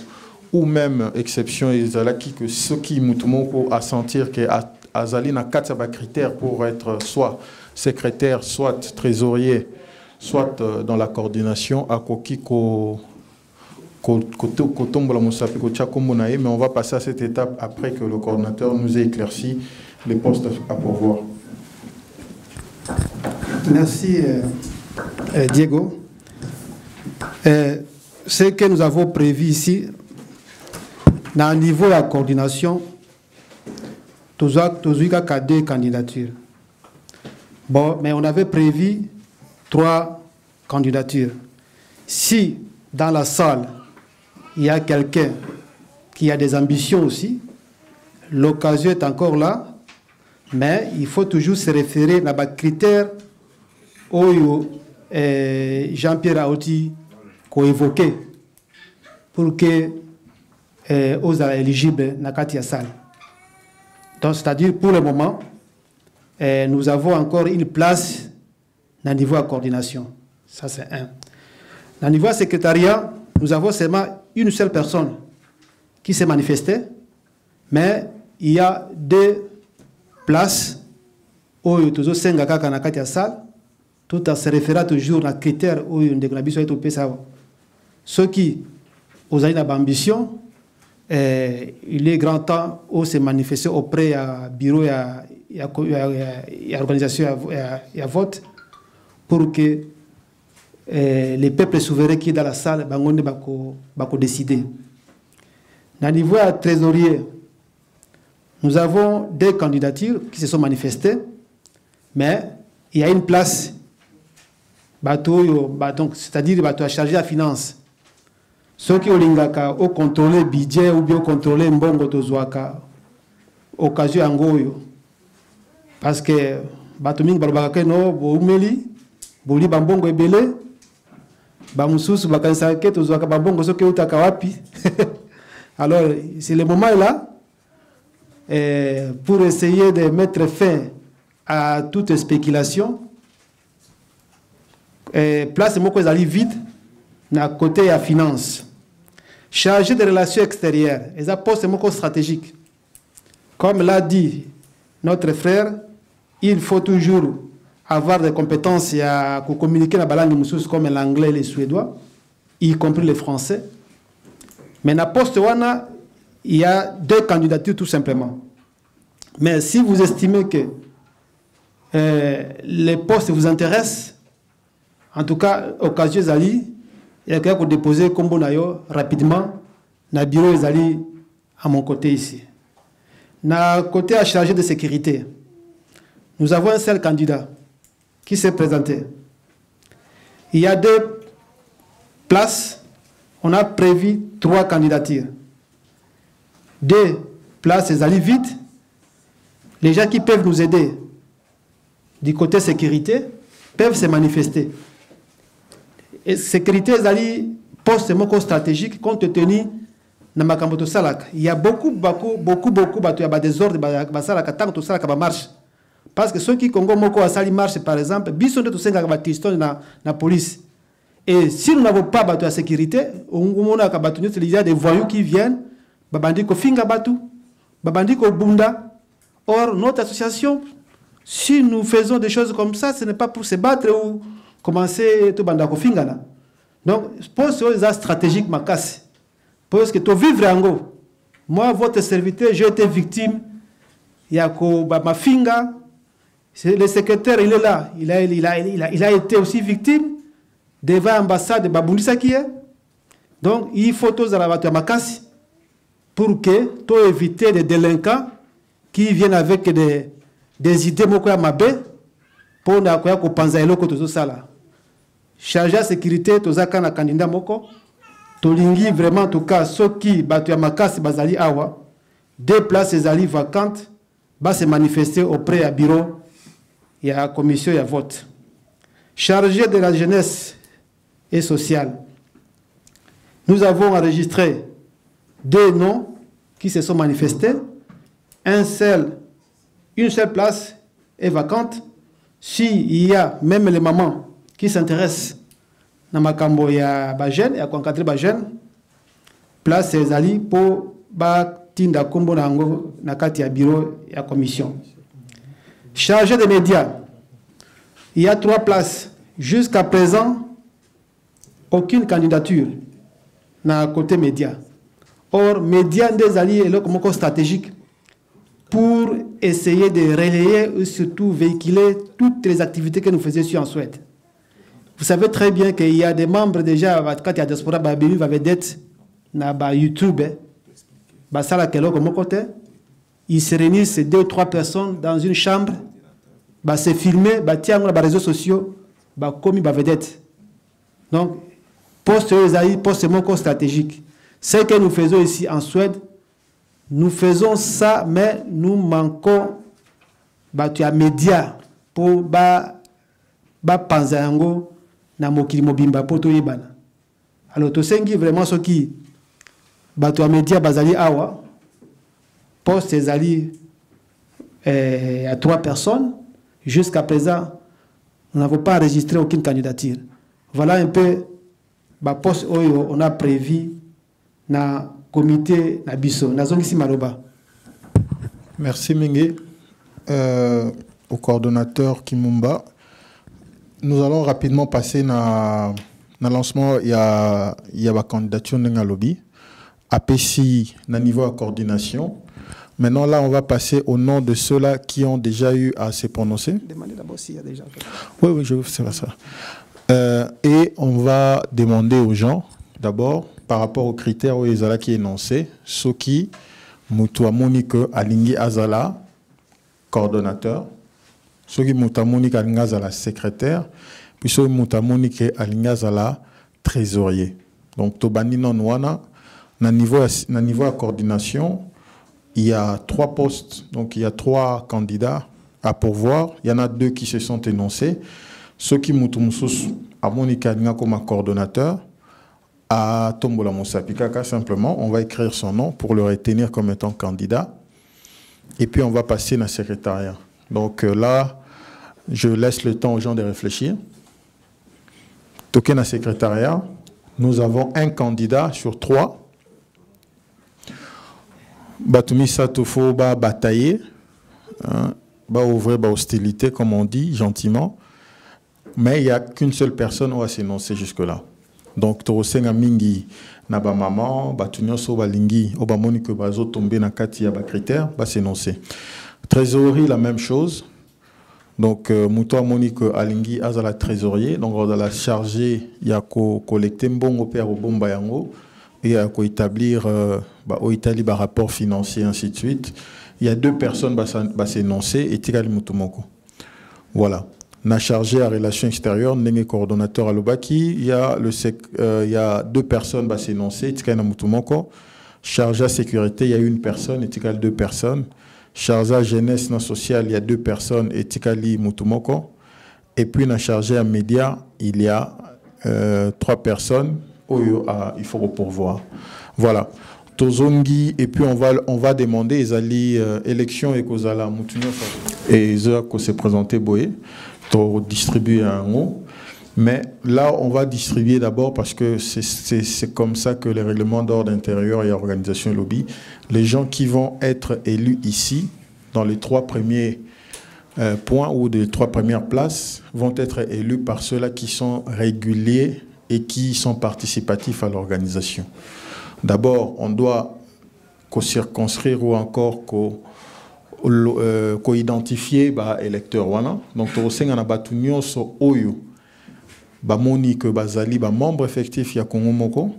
Speaker 2: ou même exception ezalaki que ceux qui mutumoko à sentir que azali na 4 critères pour être soit secrétaire, soit trésorier, soit dans la coordination à Kokiko. Mais on va passer à cette étape après que le coordinateur nous ait éclairci les postes à pourvoir.
Speaker 4: Merci Diego. Ce que nous avons prévu ici, dans le niveau de la coordination, tous les 2 candidatures. Bon, mais on avait prévu 3 candidatures. Si dans la salle, il y a quelqu'un qui a des ambitions aussi, l'occasion est encore là, mais il faut toujours se référer à des critères où Jean-Pierre Aouti évoqué pour que aux éligibles na kati ya salle. Donc c'est-à-dire pour le moment nous avons encore une place au niveau de coordination. Ça c'est un. Au niveau du secrétariat, nous avons seulement une seule personne qui s'est manifestée, mais il y a 2 places où tous senga kaka na kati ya salle, tout à se référer toujours à critères où on dégrade biso eto pesa. Ceux qui ont une ambition, il est grand temps où se manifester auprès du bureau et organisation et vote pour que les peuples souverains qui sont dans la salle bako décider. Au niveau du trésorier, nous avons 2 candidatures qui se sont manifestées, mais il y a une place, c'est-à-dire bateau chargé à finance. Ceux qui ont contrôlé le budget ou bien contrôlé mbongo tozwaka occasion angoyo. Parce que bateau mingi balobaka no boumeli boli bambongo ebele bamususu bakanisa ke tozwaka bambongo soki utaka wapi. Alors c'est le moment là pour essayer de mettre fin à toute spéculation. Place moko ezali vide na côté ya finance. Chargé des relations extérieures, et ça poste moko stratégique. Comme l'a dit notre frère, il faut toujours avoir des compétences pour communiquer dans la langue comme l'anglais et le suédois, y compris le français. Mais dans poste wana, il y a 2 candidatures tout simplement. Mais si vous estimez que les postes vous intéressent, en tout cas, occasion zali, il y a quelqu'un qui déposer combo nayo rapidement na bureau zali à mon côté ici. Na côté à chargé de sécurité, nous avons un seul candidat qui s'est présenté. Il y a 2 places, on a prévu 3 candidatures. 2 places zali vides. Les gens qui peuvent nous aider du côté sécurité peuvent se manifester. Et sécurité zali poste moko stratégique compte tenu na makambo to salaka. Il y a beaucoup bato ya ba désordre ba salaka tant to salaka ba marche. Parce que ceux qui Congo moko asali marche par exemple, biso de to senga ba tiston na police. Et si nous n'avons pas bato ya sécurité, on mona ka bato il y a des voyous qui viennent, ba bandi ko finga batu, ba bandi ko bunda. Or notre association, si nous faisons des choses comme ça, ce n'est pas pour se battre ou commencer tout banda ko fingana. Donc pour ça stratégique ma casse. Parce que tu vivre en go. Moi votre serviteur, j'ai été victime. Il y a ko ma finga. Le secrétaire il est là, il a été aussi victime devant l'ambassade de Babulisa qui est. Donc il faut tous à la ma casse pour que tu éviter des délinquants qui viennent avec des idées moko ya mabe pour na koya ko panza eloko tozo sala. Chargé de sécurité tozaka na candidat moko tolingi vraiment en tout cas ceux qui batu ya makasi bazali awa 2 places ezali vacantes va se manifester auprès du bureau et à la commission et vote. Chargé de la jeunesse et sociale, nous avons enregistré 2 noms qui se sont manifestés. Une seule place est vacante. S'il y a même les mamans qui s'intéressent à makambo ya ba jeune et à encadrer ba jeune, place ezali pour ba tinda kombo nango na kati ya bureau et à commission. Chargé des médias, il y a 3 places. Jusqu'à présent, aucune candidature na côté médias. Or, médias des alliés est là comme stratégique pour essayer de relayer et surtout véhiculer toutes les activités que nous faisions ici en Suède. Vous savez très bien qu'il y a des membres déjà, quand il y a diaspora, il va vedette na YouTube, ça comme côté, ils se réunissent 2 ou 3 personnes dans une chambre, se filmer, tiens les réseaux sociaux, comme ils vedette. Donc, poste mon stratégique. Ce que nous faisons ici en Suède, nous faisons ça, mais nous manquons de médias pour panzango na mokili mobimba poto yebana. Alors, tu sais vraiment ce qui bateau média bazali awa poste ezali à 3 personnes. Jusqu'à présent, nous n'avons pas enregistré aucune candidature. Voilà un peu le poste on a prévu dans le comité Nabiso.
Speaker 2: Merci Mingue. Au coordonnateur Kimumba. Nous allons rapidement passer dans le lancement. Il y a la candidature dans le lobby. APC, dans niveau de coordination. Maintenant, là, on va passer au nom de ceux-là qui ont déjà eu à se prononcer.
Speaker 4: Demandez d'abord s'il y a déjà.
Speaker 2: Oui, je veux faire ça. Et on va demander aux gens, d'abord, par rapport aux critères où ils ont qui énoncés, ceux qui, Moutoua Monique Alingi Azala, coordonnateur, ceux qui Moutoua Monique Alingi Azala, secrétaire, puis ceux qui Moutoua Monique Alingi Azala, trésorier. Donc, Tobani Nonwana, na niveau de coordination, il y a 3 postes, donc il y a 3 candidats à pourvoir. Il y en a 2 qui se sont énoncés. Ceux qui Moutoumoussous à Monika Alinga comme coordonnateur, à Tombola Moussapikaka simplement, on va écrire son nom pour le retenir comme étant candidat. Et puis on va passer dans le secrétariat. Donc là, je laisse le temps aux gens de réfléchir. Toké dans le secrétariat, nous avons un candidat sur 3. Batoumi Satofo va batailler, va ouvrir hostilité, comme on dit, gentiment. Mais il n'y a qu'une seule personne qui va s'énoncer jusque-là. Donc, Torosenga Mingi, Naba Maman, Batunyoso Balingi, Obamoni que Bazo tombé dans Kati Yaba critères, va s'énoncer. Trésorerie, la même chose. Donc, Moutoua Monique Alingi Azala trésorier. Donc, on va la charger, il y a collecter Mbongo Père au Bombayango. Et à établir au Italie rapport financier, ainsi de suite. Il y a 2 personnes qui s'énoncer et Tigali Moutoumoko. Voilà. On a chargé à relations extérieures, n'est coordonnateur à l'Obaki. Il y a 2 personnes qui s'énoncer, Tigali Moutoumoko. Chargé à sécurité, il y a 1 personne et Tigali 2 personnes. Chargé à jeunesse non sociale, il y a 2 personnes et Tigali Moutoumoko. Et puis on a chargé à médias, il y a 3 personnes. Il faut pourvoir. Voilà. Tozongi, et puis on va demander les élections et Kozala Moutunyo et ils ont se présenter Boé, pour distribuer un mot. Mais là, on va distribuer d'abord parce que c'est comme ça que les règlements d'ordre intérieur et organisation lobby, les gens qui vont être élus ici, dans les 3 premiers points ou des 3 premières places, vont être élus par ceux-là qui sont réguliers et qui sont participatifs à l'organisation. D'abord, on doit circonscrire ou encore identifier l'électeur. Donc, on a battu sur Oyo, Monique Bazali, membre effectif ya Congo Moko,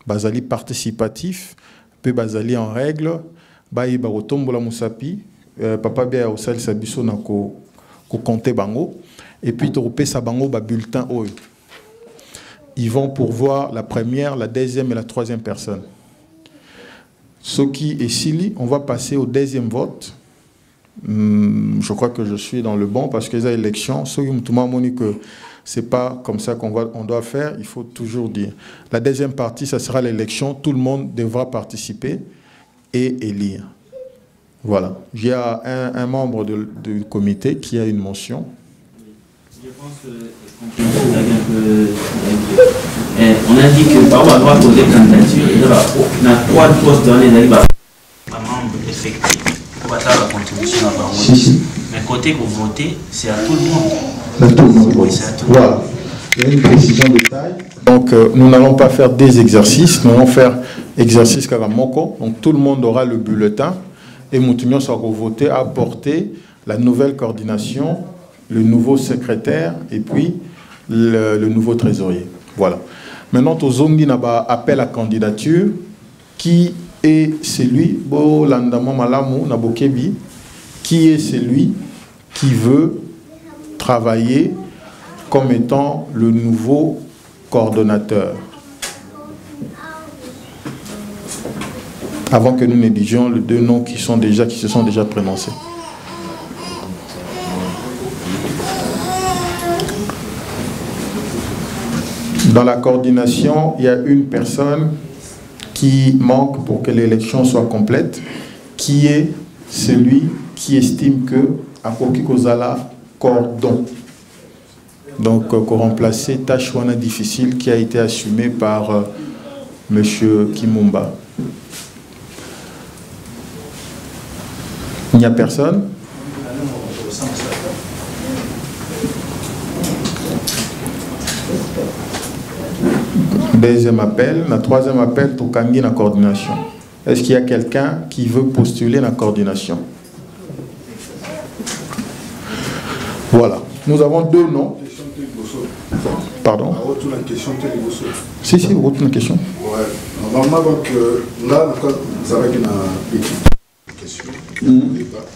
Speaker 2: Bazali participatif, puis Bazali en règle, Baïba Otombola Moussapi, Papa Bia Osal Sabiso na ko compter bango, et puis Toropé Sabango bulletin Oyo. Ils vont pourvoir la première, la deuxième et la troisième personne. Ce qui est Sili, on va passer au 2e vote. Je crois que je suis dans le bon parce que les élections, ceux qui m'ont dit que c'est pas comme ça qu'on doit faire, il faut toujours dire. La deuxième partie, ça sera l'élection. Tout le monde devra participer et élire. Voilà. Il y a un membre du comité qui a une mention.
Speaker 5: Je pense que on a dit que par rapport à droit poser candidature, il y a 3 postes dans les membres effectifs pour faire la contribution à parole. Mais côté pour voter, c'est à tout le monde.
Speaker 2: À tout le monde.
Speaker 5: Oui, c'est à tout le monde.
Speaker 2: Voilà. Il y a une précision de taille. Donc, nous n'allons pas faire des exercices, nous allons faire exercice Karamoko. Donc, tout le monde aura le bulletin et Moutounion sera voté à apporter la nouvelle coordination, le nouveau secrétaire et puis le nouveau trésorier. Voilà. Maintenant, Tozongi n'a pas appel à candidature qui est celui, qui est celui qui veut travailler comme étant le nouveau coordonnateur. Avant que nous négligions les 2 noms qui se sont déjà prononcés. Dans la coordination, il y a une personne qui manque pour que l'élection soit complète, qui est celui qui estime que Akoki Kozala cordon. Donc, qu'on remplacer tâche difficile qui a été assumée par M. Kimumba. Il n'y a personne? Deuxième appel. Le troisième appel, pour Kangi la coordination. Est-ce qu'il y a quelqu'un qui veut postuler la coordination? Voilà. Nous avons deux noms. Pardon? Si, si, une question.
Speaker 6: Ouais. Normalement, donc, là, vous avez une question.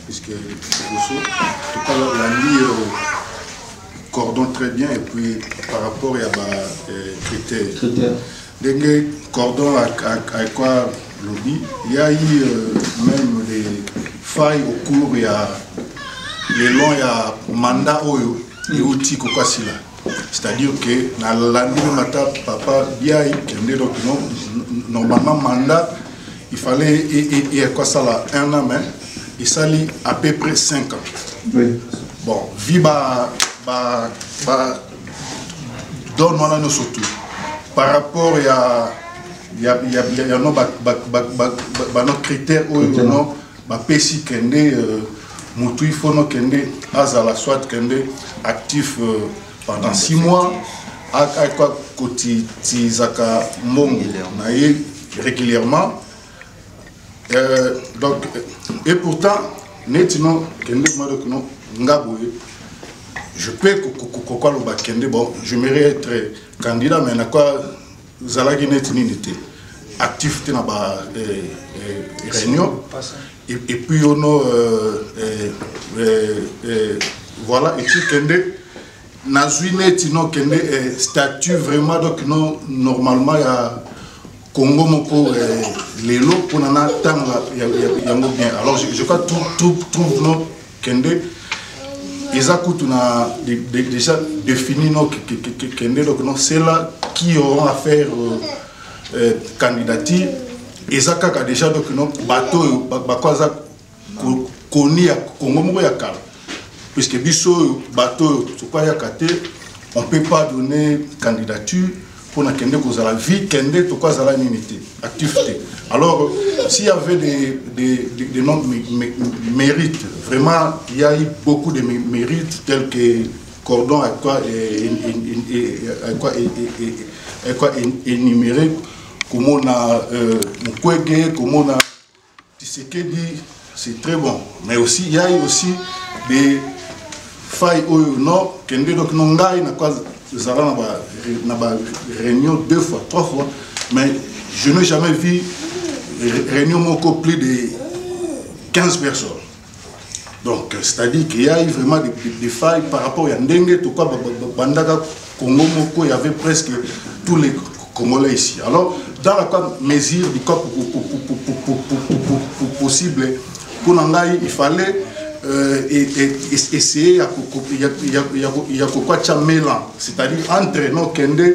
Speaker 6: Puisque tout à l'heure, la ligne coordonne très bien, et puis par rapport à des critères. Des cordons à quoi lobby, il y a eu même des failles au cours, il y a les longs, il y a mandat et outils quoi si là. C'est-à-dire que dans l'année de papa Biaï, normalement mandat, il fallait et quoi ça là, 1 an, mais il s'allie à peu près 5 ans. Oui. Bon, viva donne-moi nous surtout. Par rapport il y a nos critères où non, PSI kende mutu il faut kende azala soit kende actif pendant 6 mois à quoi côté tizaka mongo naïe régulièrement. Donc et pourtant netino kende madokuno ngaboye. Je peux bon, j'aimerais être candidat, mais quoi actif dans la réunion. Et puis on voilà, et puis statut vraiment donc normalement il y a Congo moko les lots pour en attendre bien. Alors je crois tout non kende. On a déjà défini c'est là qui auront à faire candidature. Et ça a déjà bateau connu à Congo Yakal. Puisque biso bateau on ne peut pas donner candidature pour la vie kende activité. Alors s'il y avait des noms mérites, vraiment il y a eu beaucoup de mérites tels que cordon à quoi énuméré, comme on a Mukwege, comme on a Tshisekedi, c'est très bon. Mais aussi il y a eu aussi des failles au nord, kende donc nongai na quoi réunion 2 fois, 3 fois, mais je n'ai jamais vu réunion plus de 15 personnes. Donc, c'est-à-dire qu'il y a eu vraiment des failles par rapport à Ndenge, tout quoi, Bandaga, Congo Moko, il y avait presque tous les Congolais ici. Alors, dans la mesure du corps possible, pour Nangaï, il fallait essayer, il y a quoi mélange, c'est-à-dire entre nos Kende,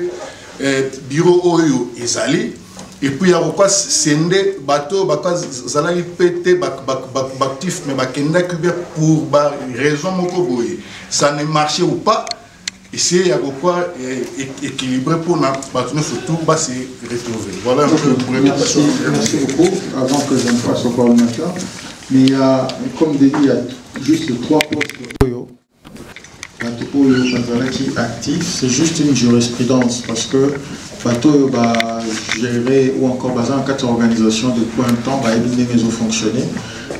Speaker 6: bureau Oyo et Zali, et puis il y a quoi Sende, bateau, Zali pété, actif, mais Kende pour raison Mokoboye. Ça ne marchait ou pas, essayer à quoi équilibrer pour nous surtout se retrouver. Voilà un peu.
Speaker 2: Merci beaucoup. Avant que je ne passe au coordinateur. Mais il y a, comme dit, il y a juste 3 postes qui actifs. C'est juste une jurisprudence parce que bateau va gérer ou encore basé en 4 organisations depuis un temps, va éliminer les fonctionner.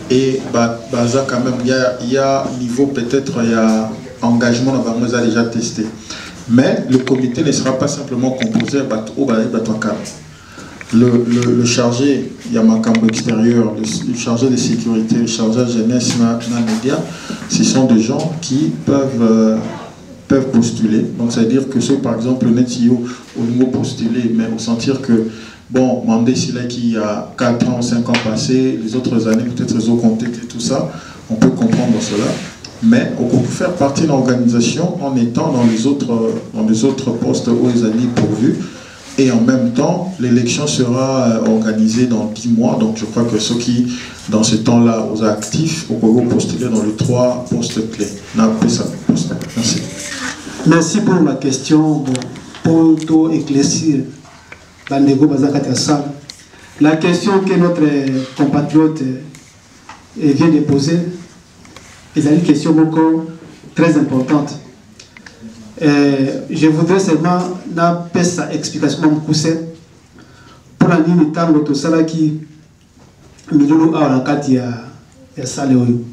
Speaker 2: Et baza quand même, il y a niveau peut-être, il y a engagement, on a déjà testé. Mais le comité ne sera pas simplement composé à bateau cadre. Le chargé, il y a un camp extérieur, le chargé de sécurité, le chargé de jeunesse, médias, ce sont des gens qui peuvent postuler. Donc, c'est-à-dire que ceux, par exemple, le NETIO, au niveau postuler, mais au sentir que, bon, Mandé, c'est là qui a 4 ans, 5 ans passés, les autres années, peut-être ils ont compté tout ça, on peut comprendre cela. mais on peut faire partie de l'organisation en étant dans les autres postes où ils allaient pourvus. Et en même temps, l'élection sera organisée dans 10 mois. Donc je crois que ceux qui, dans ce temps-là, sont actifs, on peut postuler dans les 3 postes clés. Merci.
Speaker 4: Merci pour ma question. Bon, pour tout éclaircir, la question que notre compatriote vient de poser est une question beaucoup très importante. Je voudrais seulement faire sa explication pour la ligne de temps de ça qui milulu a en kati ya sale oyo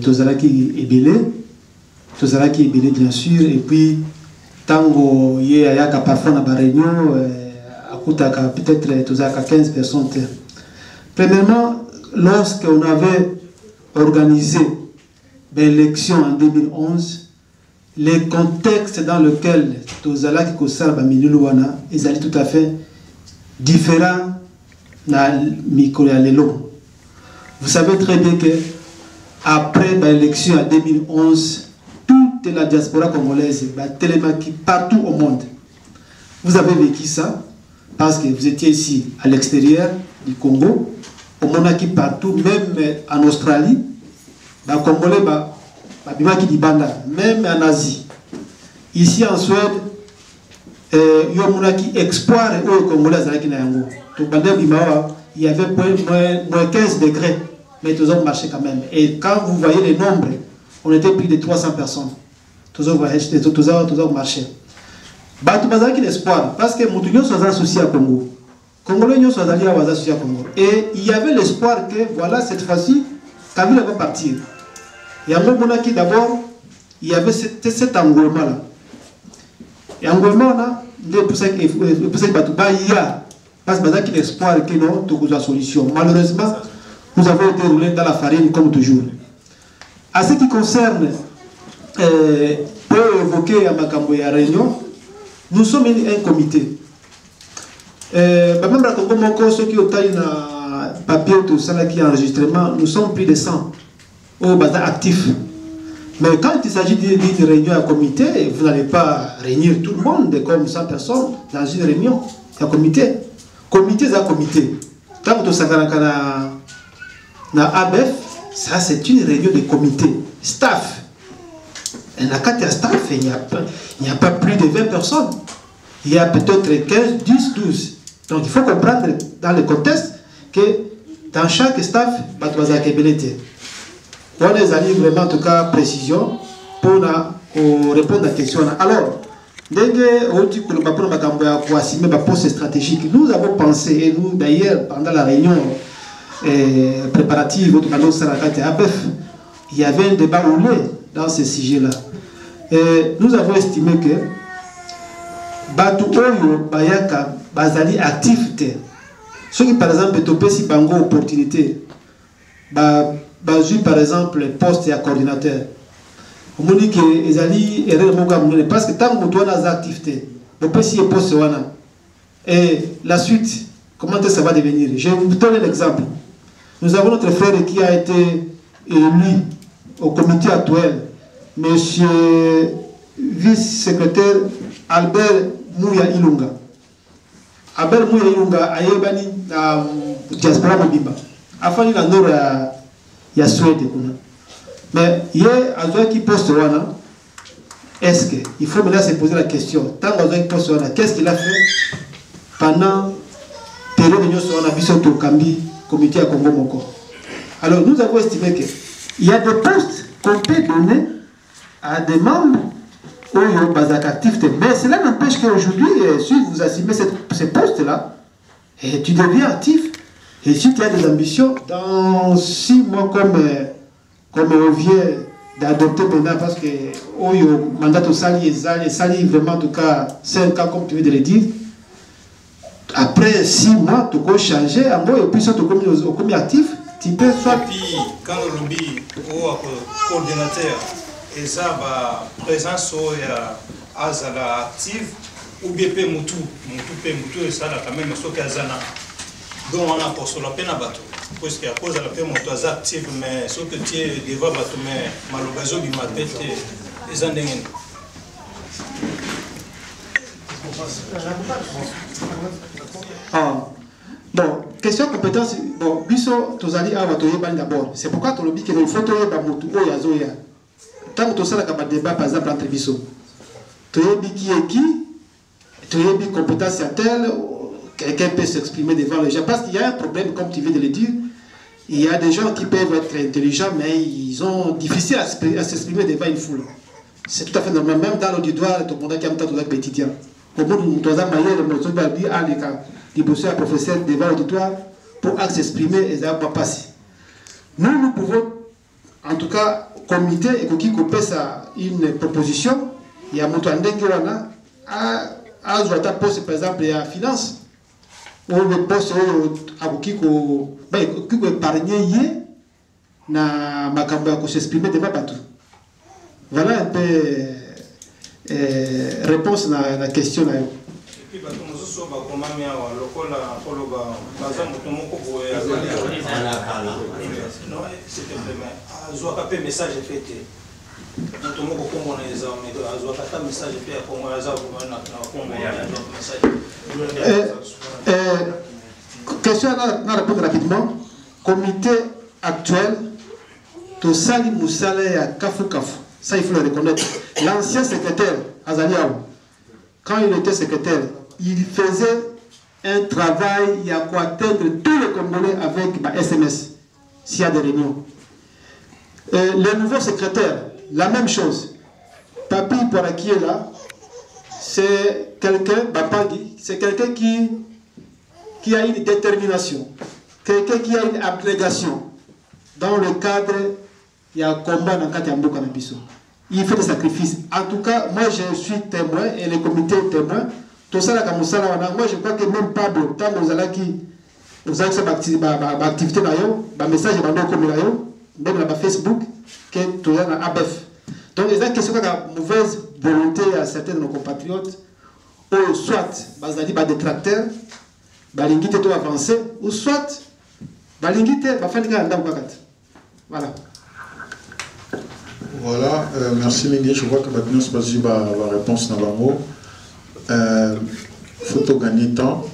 Speaker 4: tozalaki ebele bien sûr, et puis tango ye ayaka parfois na ba réunion akutaka peut-être tozalaka 15 personnes. Premièrement, lorsqu'on avait organisé l'élection en 2011, le contexte dans lequel tozalaki kosala ba milulu wana ezali tout à fait différent na mikolo ya lelo. Vous savez très bien que après l'élection en 2011, toute la diaspora congolaise télémaki partout au monde. Vous avez vécu ça parce que vous étiez ici à l'extérieur du Congo, au Monaki partout, même en Australie, les Congolais même en Asie. Ici en Suède, il y a espoir aux Congolais. Il y avait moins 15 degrés, mais tous ont marché quand même. Et quand vous voyez les nombres, on était plus de 300 personnes. Tous ont marché. Il y a l'espoir, parce que nous sommes associés à Congo. Congolais sont associés à Congo. Et il y avait l'espoir que, voilà, cette fois-ci, Kabila va partir. Il y a un moment qui d'abord, il y avait cet engouement-là. Et engouement-là, il y a parce qu'il y a l'espoir que nous avons une solution. Malheureusement, nous avons été roulés dans la farine comme toujours. À ce qui concerne, pour évoquer à Makambo et à Réunion, nous sommes un comité. Même la Congo Moko, ceux qui ont un papier, tout ça qui est enregistrement, nous sommes plus de 100 au bazar actif. Mais quand il s'agit d'une réunion à comité, vous n'allez pas réunir tout le monde comme 100 personnes dans une réunion à comité. Comité, c'est un comité. Tant que tu na ABF, ça c'est une réunion de comité. Staff. Et dans le staff, il n'y a pas plus de 20 personnes. Il y a peut-être 15, 10, 12. Donc il faut comprendre dans le contexte que dans chaque staff, il y a une ébélité. On les a vraiment en tout cas précision pour répondre à la question. Alors, nous avons pensé, et nous d'ailleurs pendant la réunion préparative, il y avait un débat roulé dans ce sujet-là. Nous avons estimé que Batu Oyo Bayaka Bazali activité. Ceux qui par exemple topé si bango opportunité, Bazu par exemple poste et coordinateur. On dit que les alliés erreur parce que tant que tu as des activités, on peut s'y poste et la suite, comment ça va devenir? Je vais vous donner l'exemple. Nous avons notre frère qui a été élu au comité actuel, monsieur vice-secrétaire Albert Mouya Ilunga. Albert Mouya Ilunga a yebani na diaspora mobimba. Afin il en aura il y a Suède. Mais hier, à qui poste wana, est-ce qu'il faut maintenant se poser la question, tant que poste wana, qu'est-ce qu'il a fait pendant période de wana biso to kambi comité à Congo Moko. Alors nous avons estimé qu'il y a des postes qu'on peut donner à des membres ou bazak activité. Mais cela n'empêche qu'aujourd'hui, si vous assumez ces postes-là, tu deviens actif. Et si tu as des ambitions, dans 6 mois comme on vient d'adopter maintenant, parce que le mandat au sali vraiment en tout cas 5 ans comme tu viens de le dire, après 6 mois, tu peux changer, et puis tu es actif, tu peux soit...
Speaker 7: Et puis, quand on lobby au coordinateur, et ça, présence à Azala active, ou bien Moutou, et ça, quand même, ce qu'il y a donc on a pour la peine à bateau. parce qu'à cause de la paix moto active mais ce que tu es devant bateau mais malobazo du matin les andengene.
Speaker 8: Bon, question compétence, bon, biso tozali awa toyebani d'abord. C'est pourquoi tu dis qu'il faut toyeba mutu oyo azoya. Tant que tosala ka débat par exemple entre biso. Toyebi qui est qui, toyebi compétence à tel, quelqu'un peut s'exprimer devant les gens parce qu'il y a un problème comme tu viens de le dire. Il y a des gens qui peuvent être intelligents mais ils ont difficile à s'exprimer devant une foule. C'est tout à fait normal même dans l'auditoire tout le monde qui a un temps de quotidien. Au bout de 3 ans, il y a des professeurs devant l'auditoire pour s'exprimer et ça va passer. Nous pouvons, en tout cas, comité et qui coupe une proposition. Il y a mon à poste par exemple à finance ou le poste à qui épargner na makamba ko s'exprimer devant bateau. Voilà un peu réponse à la question. Question à répondre rapidement. Comité actuel, Tosali Moussale à Kafu Kafu. Ça, il faut le reconnaître. L'ancien secrétaire, Azaliaou, quand il était secrétaire, il faisait un travail, il y a quoi atteindre tous les Congolais avec SMS, s'il y a des réunions. Le nouveau secrétaire, la même chose. Papi Pora qui est là, c'est quelqu'un, Bapagi, c'est quelqu'un qui a une détermination, quelqu'un qui a une abnégation. Dans le cadre, il y a un combat dans le cadre de Mboka. Il fait des sacrifices. En tout cas, moi je suis témoin et le comité est témoin. Tout ça, moi je crois que même Pablo, tant que vous avez cette activité, un message même sur Facebook, que tu as dans ABF. Donc, il y a une question de mauvaise volonté à certains de nos compatriotes, ou soit, des détracteurs, balingite tout avancé, ou soit, balingite, voilà.
Speaker 2: Voilà, merci Mingi. Je vois que maintenant c'est pas la réponse dans le mot. Faut gagner temps.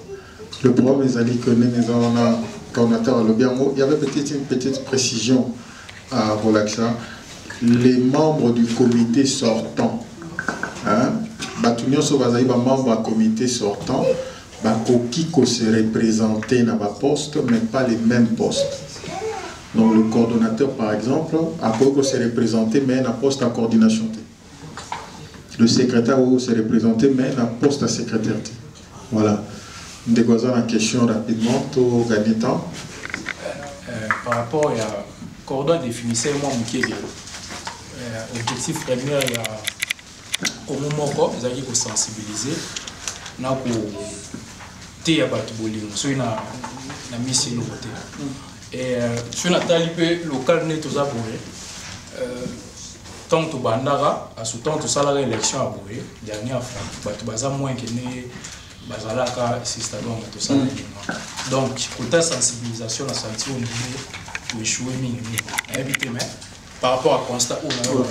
Speaker 2: Le problème est que nous avons un coordinateur à l'Obiamo. Il y avait peut-être une petite précision à Relaxa. Les membres du comité sortant, Batunio Sovazaï, membre du comité sortant, qui se représenter dans le poste, mais pas les mêmes postes. Donc le coordonnateur, par exemple, a pu se représenter, mais dans poste à coordination. Le secrétaire se représenter, mais dans poste à secrétaire. Voilà. Nous dégoisons la question rapidement, tout gagner temps.
Speaker 9: Par rapport à coordon définissait moi objectif premier il y a au moment où vous allez vous sensibiliser na ko te ya batu bolingo so na mission nouveauté et sur la talipe local ne tous aboué tant que bandara à ce temps tout ça la élection aboué dernière fois batu baza moins que ne bazalaka système tout ça donc côté sensibilisation la sentir au niveau échouer minimum éviter mais par rapport à constat où on a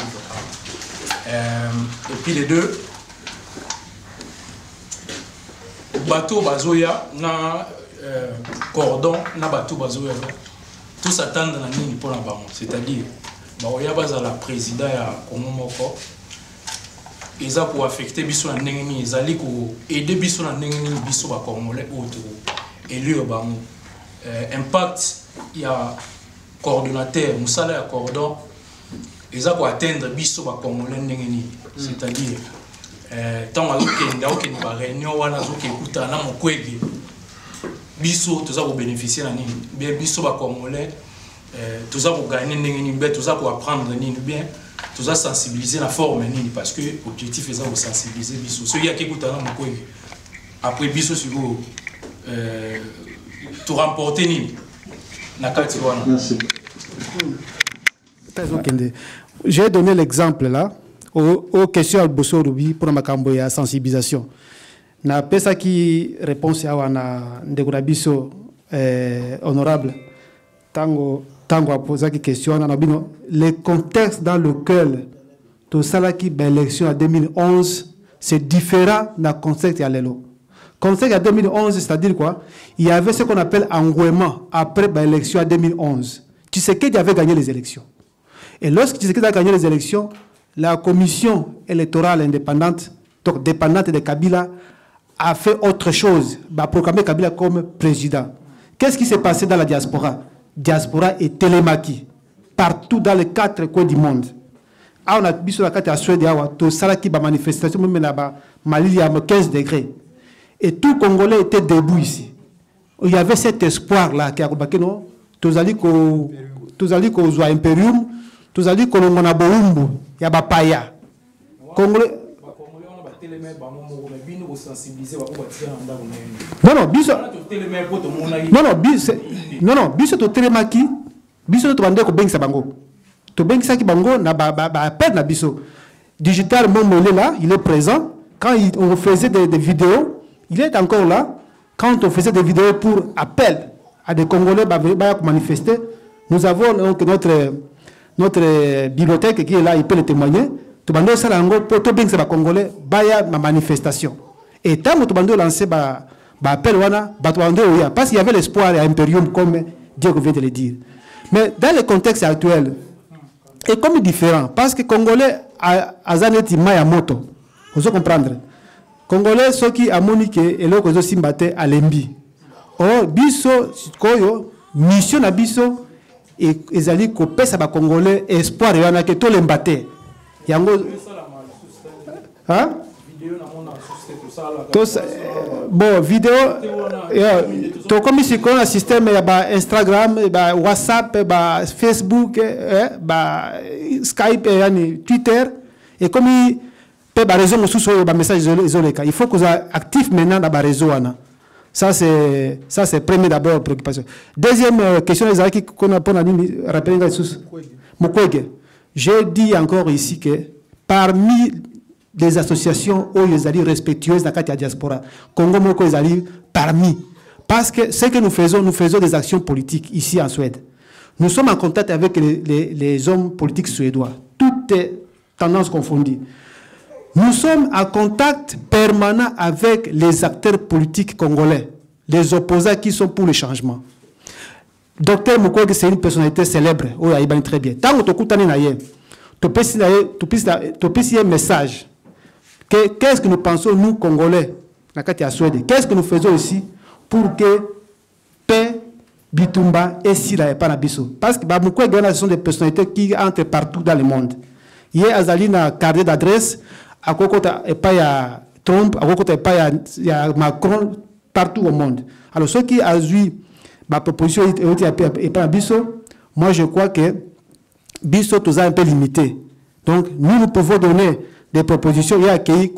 Speaker 9: et puis les deux bateau bazoya na cordon na bateau bazoya tout s'attend dans la ligne pour la banque c'est-à-dire baoya baza la président ya Congo moko eza pour affecter biso na ndenge ezali ko aider biso na ndenge biso ba congolais auto élire bango impact ya coordonnateur musala ya cordon eza ko atteindre biso ba congolais ndenge nini c'est-à-dire tant okende ba réunion wana zo kekuta na mokwege biso toza ko bénéficier na nini bien biso ba congolais toza ko gagner ndenge nini bien toza ko apprendre nini bien toza sensibiliser la forme nini parce que objectif eza ko sensibiliser biso so ya kekuta na mokwege après biso siko to remporter nini na kati wana.
Speaker 2: Merci.
Speaker 4: Je vais donner l'exemple là aux questions à Bosso Rubi pour ma camboya sensibilisation. Na pesa qui réponse à wana ndekurabiso honorable
Speaker 8: tango a posé la question, le contexte dans lequel tout ça qui l'élection en 2011, c'est différent d'un contexte à l'élo. Contexte en 2011, c'est-à-dire quoi? Il y avait ce qu'on appelle engouement après l'élection en 2011. Tshisekedi avait gagné les élections. Et lorsque Tshisekedi a gagné les élections, la commission électorale indépendante, donc dépendante de Kabila, a fait autre chose, a proclamé Kabila comme président. Qu'est-ce qui s'est passé dans la diaspora? Diaspora et télémaquis, partout dans les 4 coins du monde. On a vu sur la carte à Suède, tout ça qui va manifestation, même là-bas, Mali à 15 degrés. Et tout Congolais était debout ici. Il y avait cet espoir-là, qui a dit non, tous allez qu'on soit impérium, tous allez qu'on a boumbu, il y a paya. Congolais. Non, biso to telemaki, biso to bande ko bengisa bango. To bengisa ki bango na perdre na biso. Digital Momole là, il est présent. Quand on faisait des vidéos, il est encore là. Quand on faisait des vidéos pour appel à des Congolais pour manifester, nous avons donc notre bibliothèque qui est là, il peut le témoigner. To bande ça là ngo pour to bengisa ba Congolais baya ma manifestation. Et tant que tu as lancé appel, parce qu'il y avait l'espoir à Imperium, comme Diego vient de le dire. Mais dans le contexte actuel, et comme différent, parce que les Congolais ont Maya Moto, vous allez comprendre. Les Congolais, ceux qui ont moniqué et là, ils ont simbaté à l'Embi. Or, biso, mission à biso, et ils allaient couper ça, les Congolais, espoir, il y en a qui tout l'embatté. Hein? Bon, vidéo, comme ici, on a un système, Instagram, WhatsApp, Facebook, Skype, Twitter, et comme il peut y réseau sur le message isolé, il faut qu'on soit actif maintenant dans le réseau. Ça, c'est première d'abord préoccupation. Deuxième question, les qu'on a rappelé, j'ai dit encore ici que parmi des associations où ils allaient respectueuses dans la diaspora. Congo Moko ils allaient parmi. Parce que ce que nous faisons des actions politiques ici en Suède. Nous sommes en contact avec les hommes politiques suédois. Toutes tendances confondues. Nous sommes en contact permanent avec les acteurs politiques congolais, les opposants qui sont pour le changement. Docteur Mukwege, c'est une personnalité célèbre. Oh, il va très bien. Tant que tu as un message. Qu'est-ce que nous pensons, nous, Congolais, qu'est-ce que nous faisons ici pour que paix, Bitumba et Sila et Panabiso? Parce que ce sont des personnalités qui entrent partout dans le monde. Il y a Azalina carte d'adresse, à Kokota et pas à Trump, à Kokota et pas à Macron, partout au monde. Alors, ceux qui ont eu ma proposition et Panabiso, moi je crois que Biso tout un peu limité. Donc, nous pouvons donner des propositions, il y a qui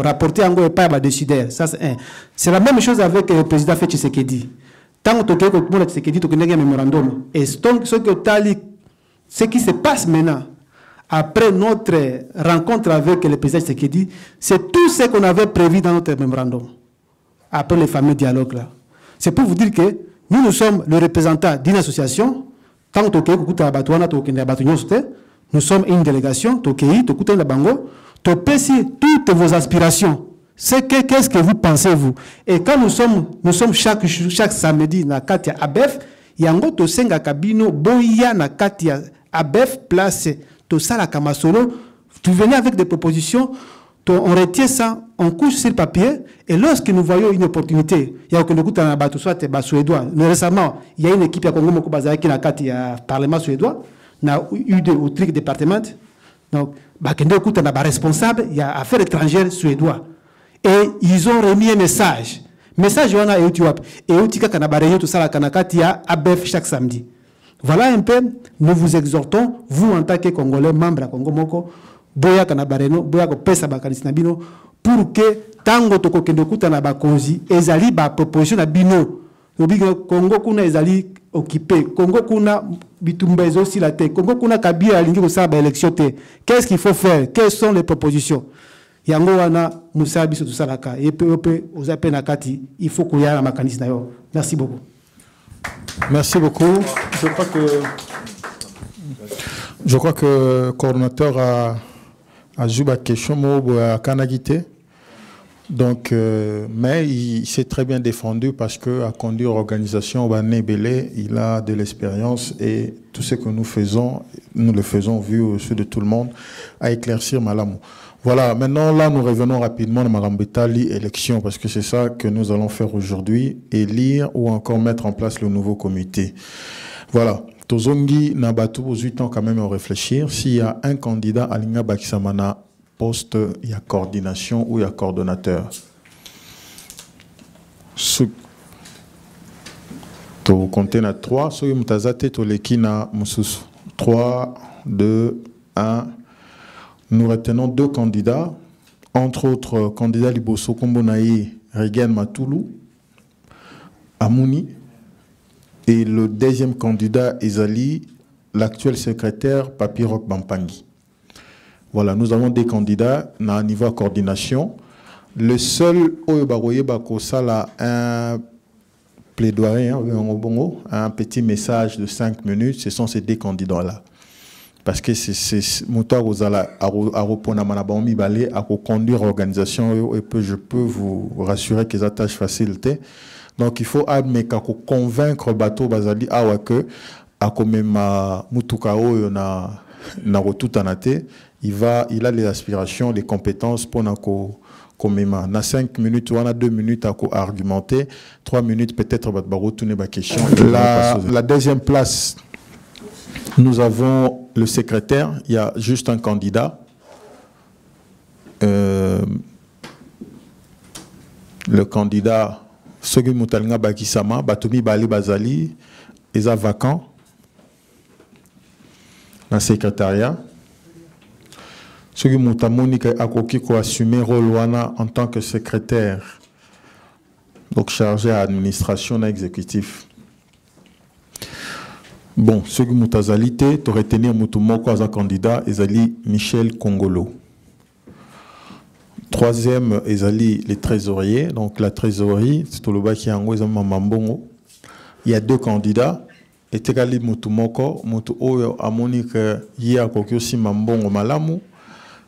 Speaker 8: rapporter en gros pas à décider. Ça c'est la même chose avec le président Tshisekedi. Tant que le Tshisekedi tu connais un mémorandum. Et donc ce qui se passe maintenant après notre rencontre avec le président Tshisekedi, c'est tout ce qu'on avait prévu dans notre mémorandum. Après les fameux dialogues là. C'est pour vous dire que nous sommes le représentant d'une association. Tant que nous sommes une délégation, toutes vos aspirations. Qu'est-ce que vous pensez, vous? Et quand nous sommes chaque samedi dans Katia Abef, il y a un autre senga kabino, boya na Katia Abef, place, tout ça la Kamasolo. Tu venais avec des propositions, on retient ça, on couche sur le papier, et lorsque nous voyons une opportunité, il y a aucun écoute en abattu, soit suédois. Récemment, il y a une équipe à Congo Moko Bazaki na Katia Parlement suédois. Na eu au trick département. Donc, responsable, il y a affaires étrangères suédois. Et ils ont remis un message. Message, on a Etiop. Et Otika Kanabareyo, tout ça, la Kanakatia, à Bef chaque samedi. Voilà un peu, nous vous exhortons, vous en tant que Congolais, membres à Congo Moko, Boya Kanabareno, Boya Pesa Bakanisnabino, pour que Tango Toko Kendokuta Nabakozi, Ezali, proposition à Bino. Congo kuna ezali occupé, Congo kuna bitumba aussi la tête, Congo kuna Kabila alingi ko saba élection te. Qu'est-ce qu'il faut faire? Quelles sont les propositions? Yango wana musabi tout ça la ka. Et peu aux appels nakati, il faut qu'il y ait un mécanisme d'ailleurs. Merci beaucoup.
Speaker 2: Merci beaucoup. Je crois que le coordonnateur a joué la question à Kanagité. Donc, mais il s'est très bien défendu parce qu'à conduire l'organisation Banébélé, il a de l'expérience et tout ce que nous faisons, nous le faisons vu au sud de tout le monde, à éclaircir Malamou. Voilà, maintenant là nous revenons rapidement à Marambetali élection parce que c'est ça que nous allons faire aujourd'hui, élire ou encore mettre en place le nouveau comité. Voilà, Tozongi Nabatu aux 8 ans quand même à réfléchir. S'il y a un candidat à l'Inga Bakisamana poste, il y a coordination ou il y a coordonnateur. To compter na 3, so mutazate to lekina mususu. 3, 2, 1. Nous retenons 2 candidats, entre autres candidat Liboso Kombonaï Regen Matoulou, Amouni, et le deuxième candidat Ezali, l'actuel secrétaire Papirok Bampangi. Voilà, nous avons des candidats à un niveau de coordination. Le seul Oyobaroye Bakosala a un plaidoyer, un petit message de 5 minutes, ce sont ces 2 candidats-là. Parce que c'est Moutoir Ozala à Roponamanabami Balé à conduire l'organisation et je peux vous rassurer que c'est tâche facilité. Donc il faut convaincre Bateau Bazali que à comme Moutoukao na Rotutanate, il a les aspirations, les compétences pour na 5 minutes ou on a 2 minutes à argumenter, 3 minutes peut-être la question. La deuxième place, nous avons le secrétaire, il y a juste un candidat. Le candidat, Sogi Moutalnga Bakisama, Batoumi Bali Bazali, est vacant dans le secrétariat. Sogi Moutamouni Akoki ko assumer rôle en tant que secrétaire, donc chargé à l'administration exécutive. Bon, ce qui m'a tu retenir Moutoumoko as un candidat, Ezali Michel Kongolo. Troisième, Ezali les trésoriers. Donc la trésorerie, c'est tout le bas qui est en haut, il y a 2 candidats. Et Tegali Moutoumoko, Moutou Oyo, Amonique, Yé a Kokyosi Mambongo Malamu,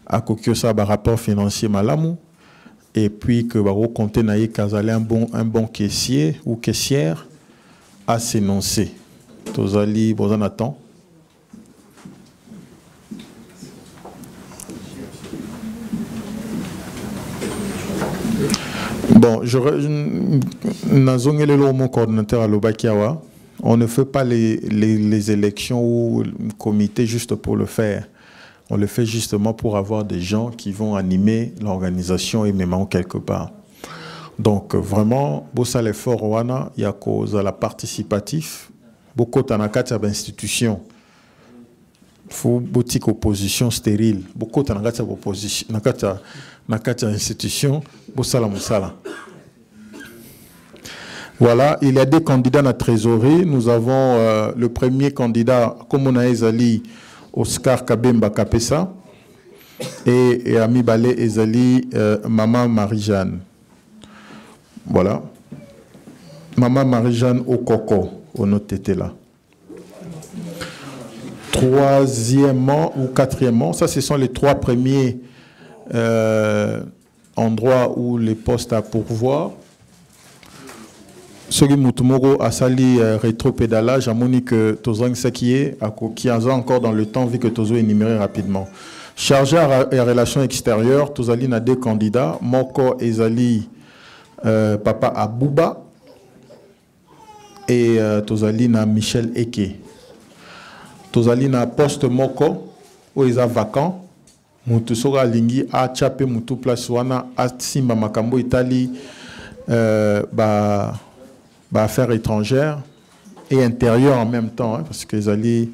Speaker 2: a Kokyosa rapport financier Malamu. Et puis que Baro Konte Naye Kazale un bon caissier ou caissière à s'énoncer. Tozali Bozanatan. Bon, mon coordinateur à l'Obakiawa. On ne fait pas les élections ou le comité juste pour le faire. On le fait justement pour avoir des gens qui vont animer l'organisation et même quelque part. Donc vraiment, bossa l'effort wana, il y a cause à la participatif. Beaucoup de institutions. Il faut beaucoup d'opposition stérile. Beaucoup d'opposition. Institution. Voilà, il y a des candidats à la trésorerie. Nous avons le premier candidat, comme on a Ezali, Oscar Kabemba Kapesa, et Ami Balé Ezali, Maman Marie-Jeanne. Voilà. Maman Marie-Jeanne Okoko. On était là. Troisièmement ou quatrièmement, ça ce sont les 3 premiers endroits où les postes à pourvoir. Sogi Moutoumoro a sali rétro-pédalage, à Monique Tozang Sakiye, qui a encore dans le temps, vu que Tozo est énuméré rapidement. Chargé à relations extérieures, Tozali n'a 2 candidats, Moko Ezali Papa Abouba, et Tozali na Michel Eke. Tozali na poste Moko, où ils sont vacants. Moutou Sora Lingi a chapé Moutou place wana a Simba Makambo Italie affaires étrangères et intérieures en même temps, hein, parce qu'ils allaient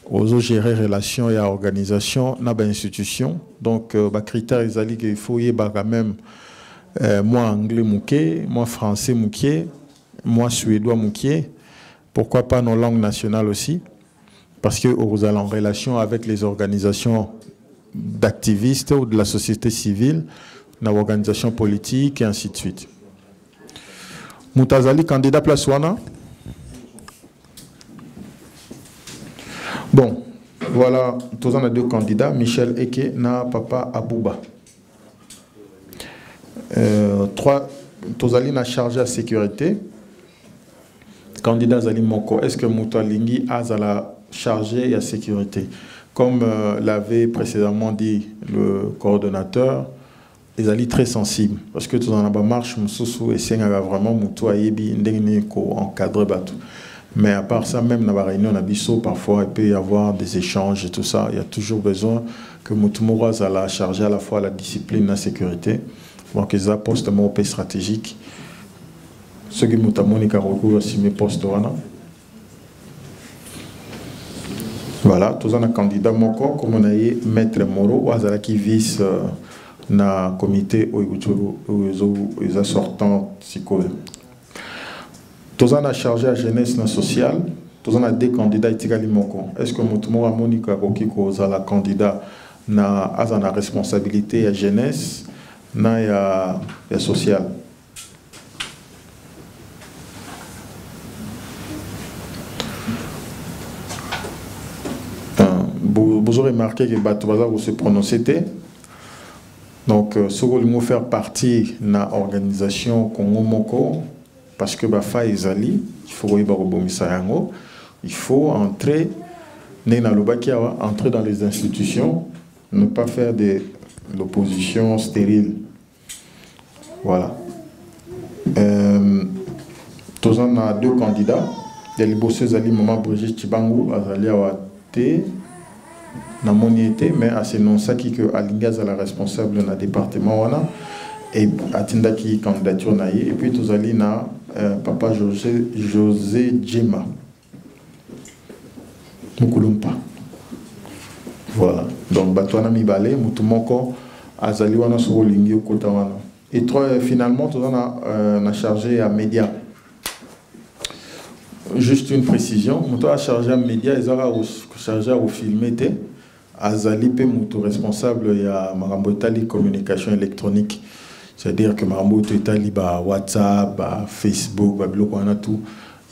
Speaker 2: aux gérer relations et organisation dans l'institution. Donc, critères, ils allaient qu'il faut y avoir quand même moi anglais mouké, moi français mouké, moi suédois mouké. Pourquoi pas nos langues nationales aussi? Parce que vous allez en relation avec les organisations d'activistes ou de la société civile, dans l'organisation politique et ainsi de suite. Moutazali, candidat place wana. Voilà, tous on a 2 candidats, Michel Eke na Papa Abouba. 3, tous allés na chargé à sécurité. Candidat Zali Moko, est-ce que Moutoualingi a la chargé à sécurité? Comme l'avait précédemment dit le coordonnateur, les alliés très sensibles. Parce que tout en bas marche, Moussou et Senga vraiment Moutoua Yebi, Ndengeko encadre bateau. Mais à part ça, même dans la réunion, parfois, il peut y avoir des échanges et tout ça. Il y a toujours besoin que Moutoumouraz a la chargé à la fois la discipline et la sécurité. Donc, ils ont un poste stratégique. Ceux qui Moutamonika recours à mes postes. Voilà, tous un candidat Moko, comme on a eu Maître Moro, Ouazala qui vise dans le comité aux sortants psychologues. Tous on a chargé à jeunesse sociale, tous on a 2 candidats Itigali Moko. Est-ce que Moutoumora Monika Kokiko a la candidat na la responsabilité à jeunesse, na ya social? Vous aurez remarqué que Batobaza vous se prononcer. Donc, ce que vous faire partie de l'organisation Congo Moko, parce que Bafa Izali, il faut il faut entrer dans les institutions, ne pas faire de l'opposition stérile. Voilà. Tous on a 2 candidats. Il y a les bosseux Ali Maman Brigitte Chibangu, Azali Awate. Mais à ce nom ça qui que Alingaz est la responsable dans département et Atindaki candidature naïe et puis tous allés na Papa José Djema Mukulumpa. Voilà, donc Batouana Mibale Mutumoko Azali wana Solingi Okota wana. Et finalement tous on a chargé à médias. Juste une précision, Moutou a chargé à médias, ils ont chargé à filmer. Azali pe Moutou responsable, il y a Marambo Itali communication électronique. C'est-à-dire que Marambo Itali ba WhatsApp, ba Facebook, ba blog, on a tout.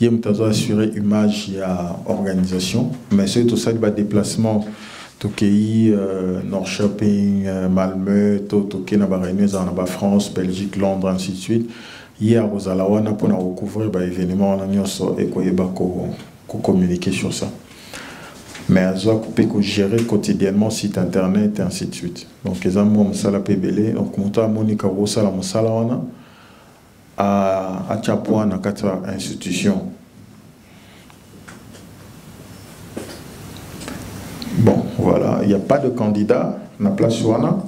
Speaker 2: Il y a Moutou assuré image, il y a organisation. Mais c'est tout ça, il y a déplacement. Tokei, Nord Shopping, Malmö, Tokei, Naba France, Belgique, Londres, ainsi de suite. Hier, aux Alawana, pour recouvrir l'événement, on a communiquer sur ça. Mais elles ont coupé que gérer quotidiennement site internet et ainsi de suite. Donc, ils ont mis ça la PBL. Donc, Mouta Monika Rosa la Moussala à Tchapouan, à 4 institutions. Bon, voilà, il n'y a pas de candidat à la place Ouana.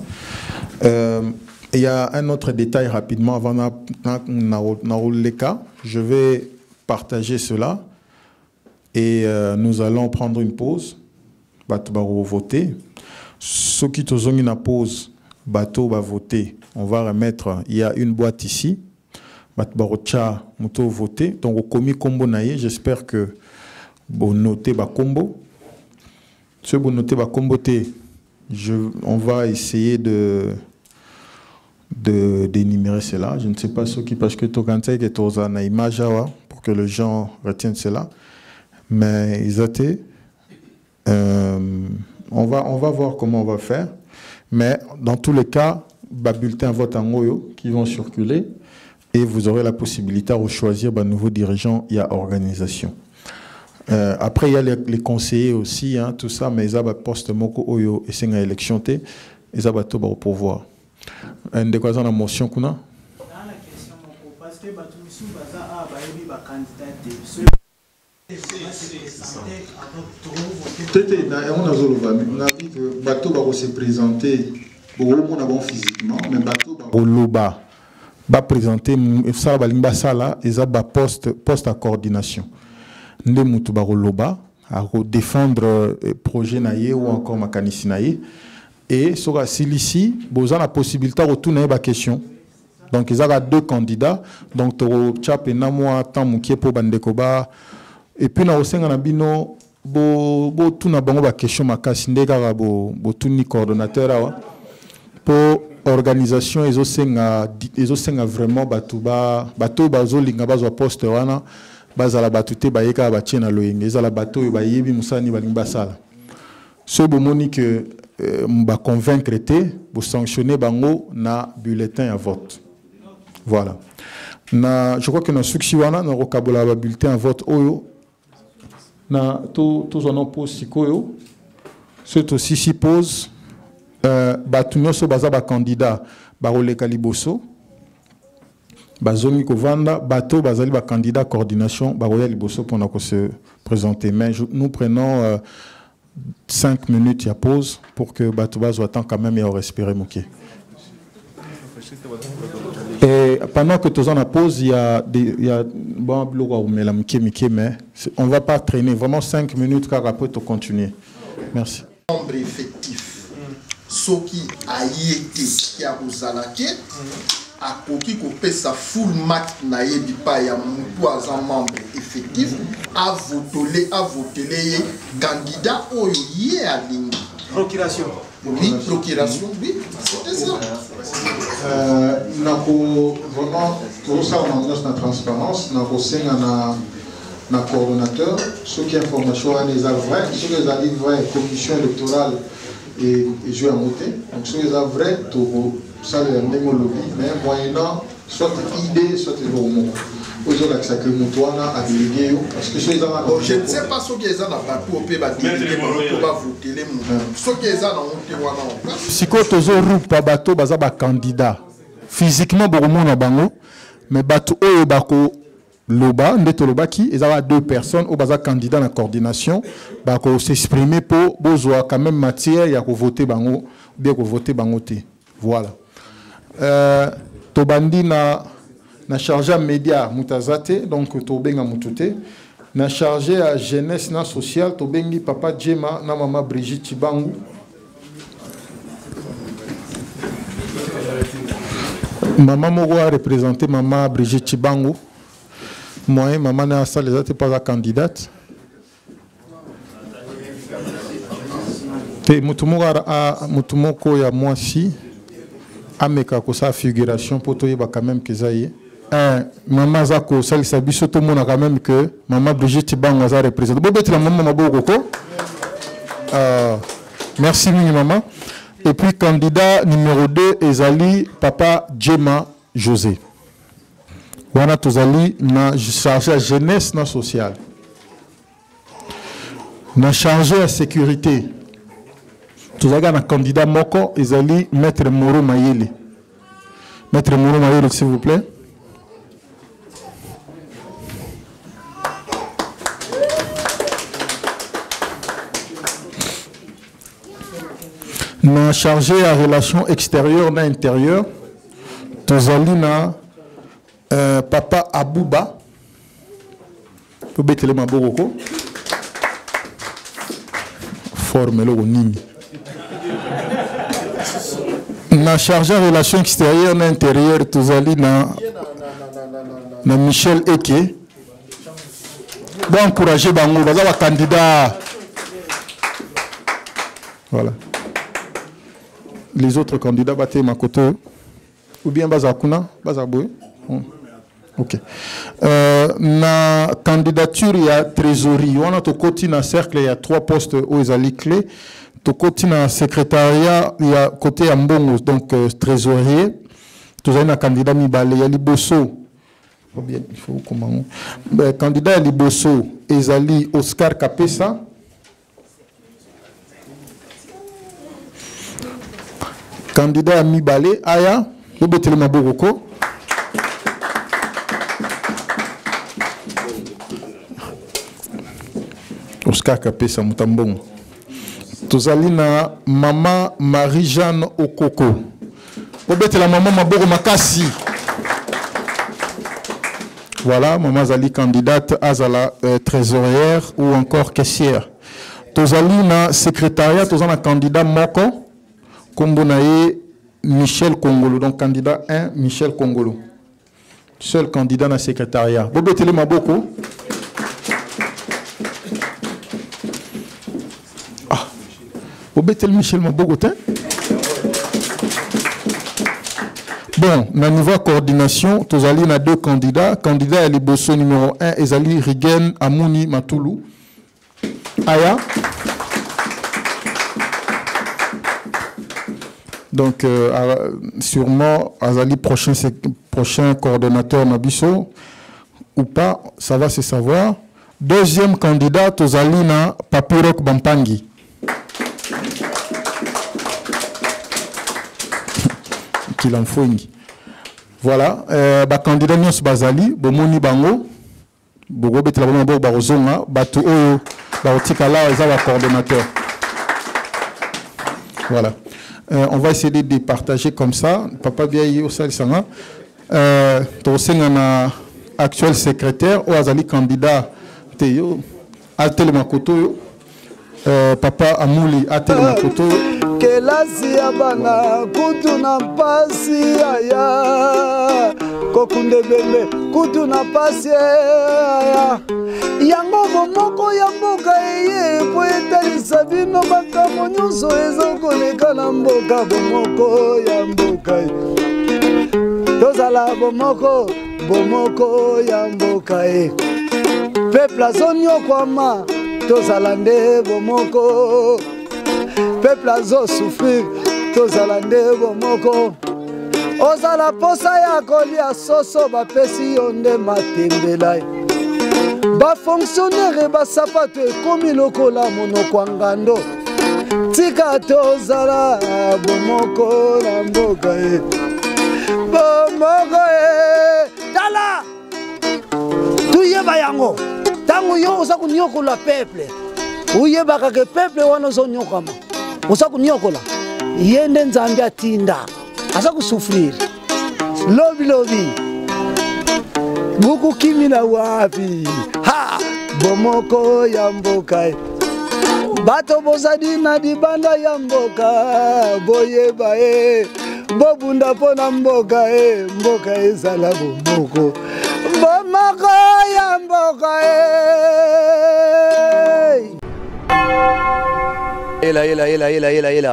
Speaker 2: Il y a un autre détail rapidement avant le cas. Je vais partager cela et nous allons prendre une pause. Bato va voter. Ceux qui ont une pause, Bato va voter. On va remettre. Il y a une boîte ici. Bato va voter. Donc au commis combo naïe, j'espère que vous notez ba combo. Si vous notez ba combo on va essayer d'énumérer cela. Je ne sais pas ce qui, parce que Tokantei est aux image pour que les gens retiennent cela. Mais ils étaient. On va voir comment on va faire. Mais dans tous les cas, bulletin vote en Oyo qui vont circuler et vous aurez la possibilité de choisir un nouveau dirigeant et à organisation. Après, il y a les conseillers aussi, hein, tout ça, mais ils ont un poste Moko Oyo et c'est une élection, ils ont un pouvoir. Un de quoi la motion qu'on a? Dans la question, parce que Batumissou Baza a un candidat. On a dit que Bato va se présenter physiquement, mais Bato va présenter ça là, ils ont un poste à coordination. Nous Loba à défendre projet naïe ou encore mécanisme naïe. Et sur la ici, vous avez la possibilité de retourner la question. Donc, ils ont 2 candidats. Donc, Tchap et Namoa, Tamoukie pour Bandekoba. Et puis, nous avons une question de coordonnateur pour l'organisation. Ils ont vraiment bateau bazolinga bazo poste wana bazala batute bayeka batiena loyenge ezala bateau bayebi musani balinga basala. Ce bomoni que m'a convaincre était pour sanctionner bango na bulletin à vote. Voilà. Je crois que dans ce wana na rokabola bulletin à vote oyo na tous on pose sikoyo. C'est aussi si pose batunyo so baza ba candidat ba roleka liboso bazongi kovanda bato bazali ba candidat coordination ba roya liboso pour se présenter. Mais nous prenons 5 minutes à pause pour que bato bazo attend quand même et respirer moké. Et pendant que tous en a pause, il y a bon mais on va pas traîner vraiment 5 minutes car après tu continuer. Merci.
Speaker 6: Nombre effectif. Ce qui a été qui a osalaké a koki ko pesa full match na yebi pa ya mutu aza membre effectif a voté candidat oyo yé a lingi.
Speaker 8: Procuration.
Speaker 6: Oui, procuration, oui, c'était ça.
Speaker 2: Vraiment, tout ça, on a une transparence, on a un coordonnateur, ceux qui information les vrais, ceux qui ont vrai, commission électorale et jouer à monter. Donc, ceux qui ont vrai, ça, c'est le même lobby, mais moyennant, soit idée, soit le mot. Parce que
Speaker 6: je ne sais pas ce qui est dans la bateau, on peut voter les mots. Ce qui est dans la
Speaker 2: si tu as un bateau, tu as un candidat. Physiquement, tu as un bango, mais bateau, loba, il y a 2 personnes, qui sont candidats dans la coordination, qui s'exprimer pour quand même matière, il y a voter bango, bien voter bango. Voilà. Tobandi na chargé à médias mutazate donc tobenga mutute na chargé à jeunesse na social tobengi papa Djema na maman Brigitte Chibangu maman moko a représenté maman Brigitte Chibangu moi maman na salle les pas la candidate te mutumoko ya moi si ameka ko sa figuration pour toi ba quand même que ça y est. Maman Zako, ça s'habille tout le monde quand même que maman Brigitte Chibangu a représenté. Bon, la maman Maboko. Merci, maman. Et puis, candidat numéro 2, Ezali, papa Djema José. Wana Tozali, na chargé à jeunesse, na sociale. Na chargé à sécurité. Tozaga na candidat Moko, Ezali, maître Moro Mayele. Maître Moro Mayele, s'il vous plaît. Na chargé à relations extérieures et intérieures, Tozalina papa Abouba, Pobetele Maboroko, forme le Nimi. Na chargé à relations extérieures et intérieures, Tozalina na Michel Eke. Bon, encourager Bango, vous avez un candidat. Voilà. Les autres candidats battent ma côté ou bien Bazakuna, Bazaboué. Ok. Na candidature, il y a trésorerie. On a tout côté dans cercle, il y a 3 postes où ils ont clés. Tout côté dans secrétariat, il y a côté Ambongo, donc trésorier. Tout ça, il y a un candidat Mibale, il y a Liboso. Il faut comment? Candidat Liboso, Ezali Oscar Kapesa. Candidat Mibale, Aya, Obetele Maboroko. Oscar Kapesa Mutambongo. Tozalina Maman Marie-Jeanne Okoko. Obetele Maman Maboro Makasi. Voilà, Maman Zali candidate Azala trésorière ou encore caissière. Tozalina secrétariat, Tozalina candidat Moko. Kombonaye Michel Kongolo, donc candidat 1, Michel Kongolo. Seul candidat dans le secrétariat. Bobetele Maboko. Ah, Bobetele Michel Maboko, bon, dans la nouvelle coordination, Tozali a 2 candidats. Candidat Liboso numéro 1, Ezali Rigen Amouni Matoulou. Aya. Donc, sûrement, Azali, prochain coordonnateur Nabiso, ou pas, ça va se savoir. Deuxième candidat, Tozali na Papirok Bampangi. Qu'il en faut. Voilà. Candidat Nyos Bazali, Bomoni Bango, Bogo Betlabonabo Barozonga, Batu Oyo, Barotikala, Ezawa coordonnateur. Voilà. On va essayer de partager comme ça. Papa Biayi Osal Sanga. Tosengana actuel secrétaire ou Azali candidat Teyo Atel Makoto. Papa Amouli Atel Makoto.
Speaker 1: Kelasi abana kutuna pasi aya kokunde bembe kutuna pasi aya yango bomoko ya mboka eye po etalisa bino makambo nyonso ezokoleka na mboka bomoko ya mboka tozala bomoko ya mboka peuple azonyokwama tozala nde bomoko peuple azo souffrir tozala nde bomoko ozala posa ya kolia soso bapesi yo nde matembela bafonctionnaire basapato ekomi lokola monoko ya ngando tika tozala bomoko na mboka bomoko tala tuyeba yango ntango yo oza konyokola peuple uyebaka ke peuple wana ozonyokama oza konyokola ye nde nzambe atinda aza kosufrire lobilobi bukukimina wapi ha bomoko ya mboka bato bozali na libanda ya mboka boyeba bobunda mpo na mboka mboka ezala bomoko bomoko ya mboka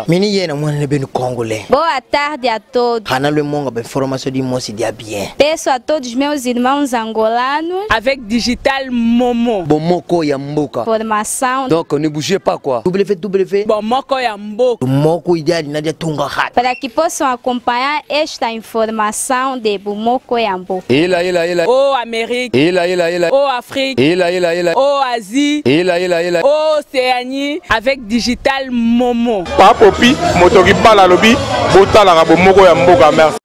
Speaker 10: Mini yena mwana benu congolais.
Speaker 11: Boa tarde a todos.
Speaker 10: Hana le monga ben formation de mosi dia bien.
Speaker 11: Peço a todos meus irmãos angolanos
Speaker 12: avec Digital Momo.
Speaker 10: Bomoko ya mboka.
Speaker 11: Formação.
Speaker 10: Donc ne bougez pas quoi. www.
Speaker 12: Bomoko ya mboka.
Speaker 10: Moko ideal nadia tunga hat.
Speaker 11: Para que possam acompanhar esta informação de Bomoko ya mboka.
Speaker 12: Oh Amérique. Oh Afrique. Oh Asie. Oh Océanie avec Digital Momo.
Speaker 13: Papopi, motoki bala lobi, botala ka bomoko ya mboka merci.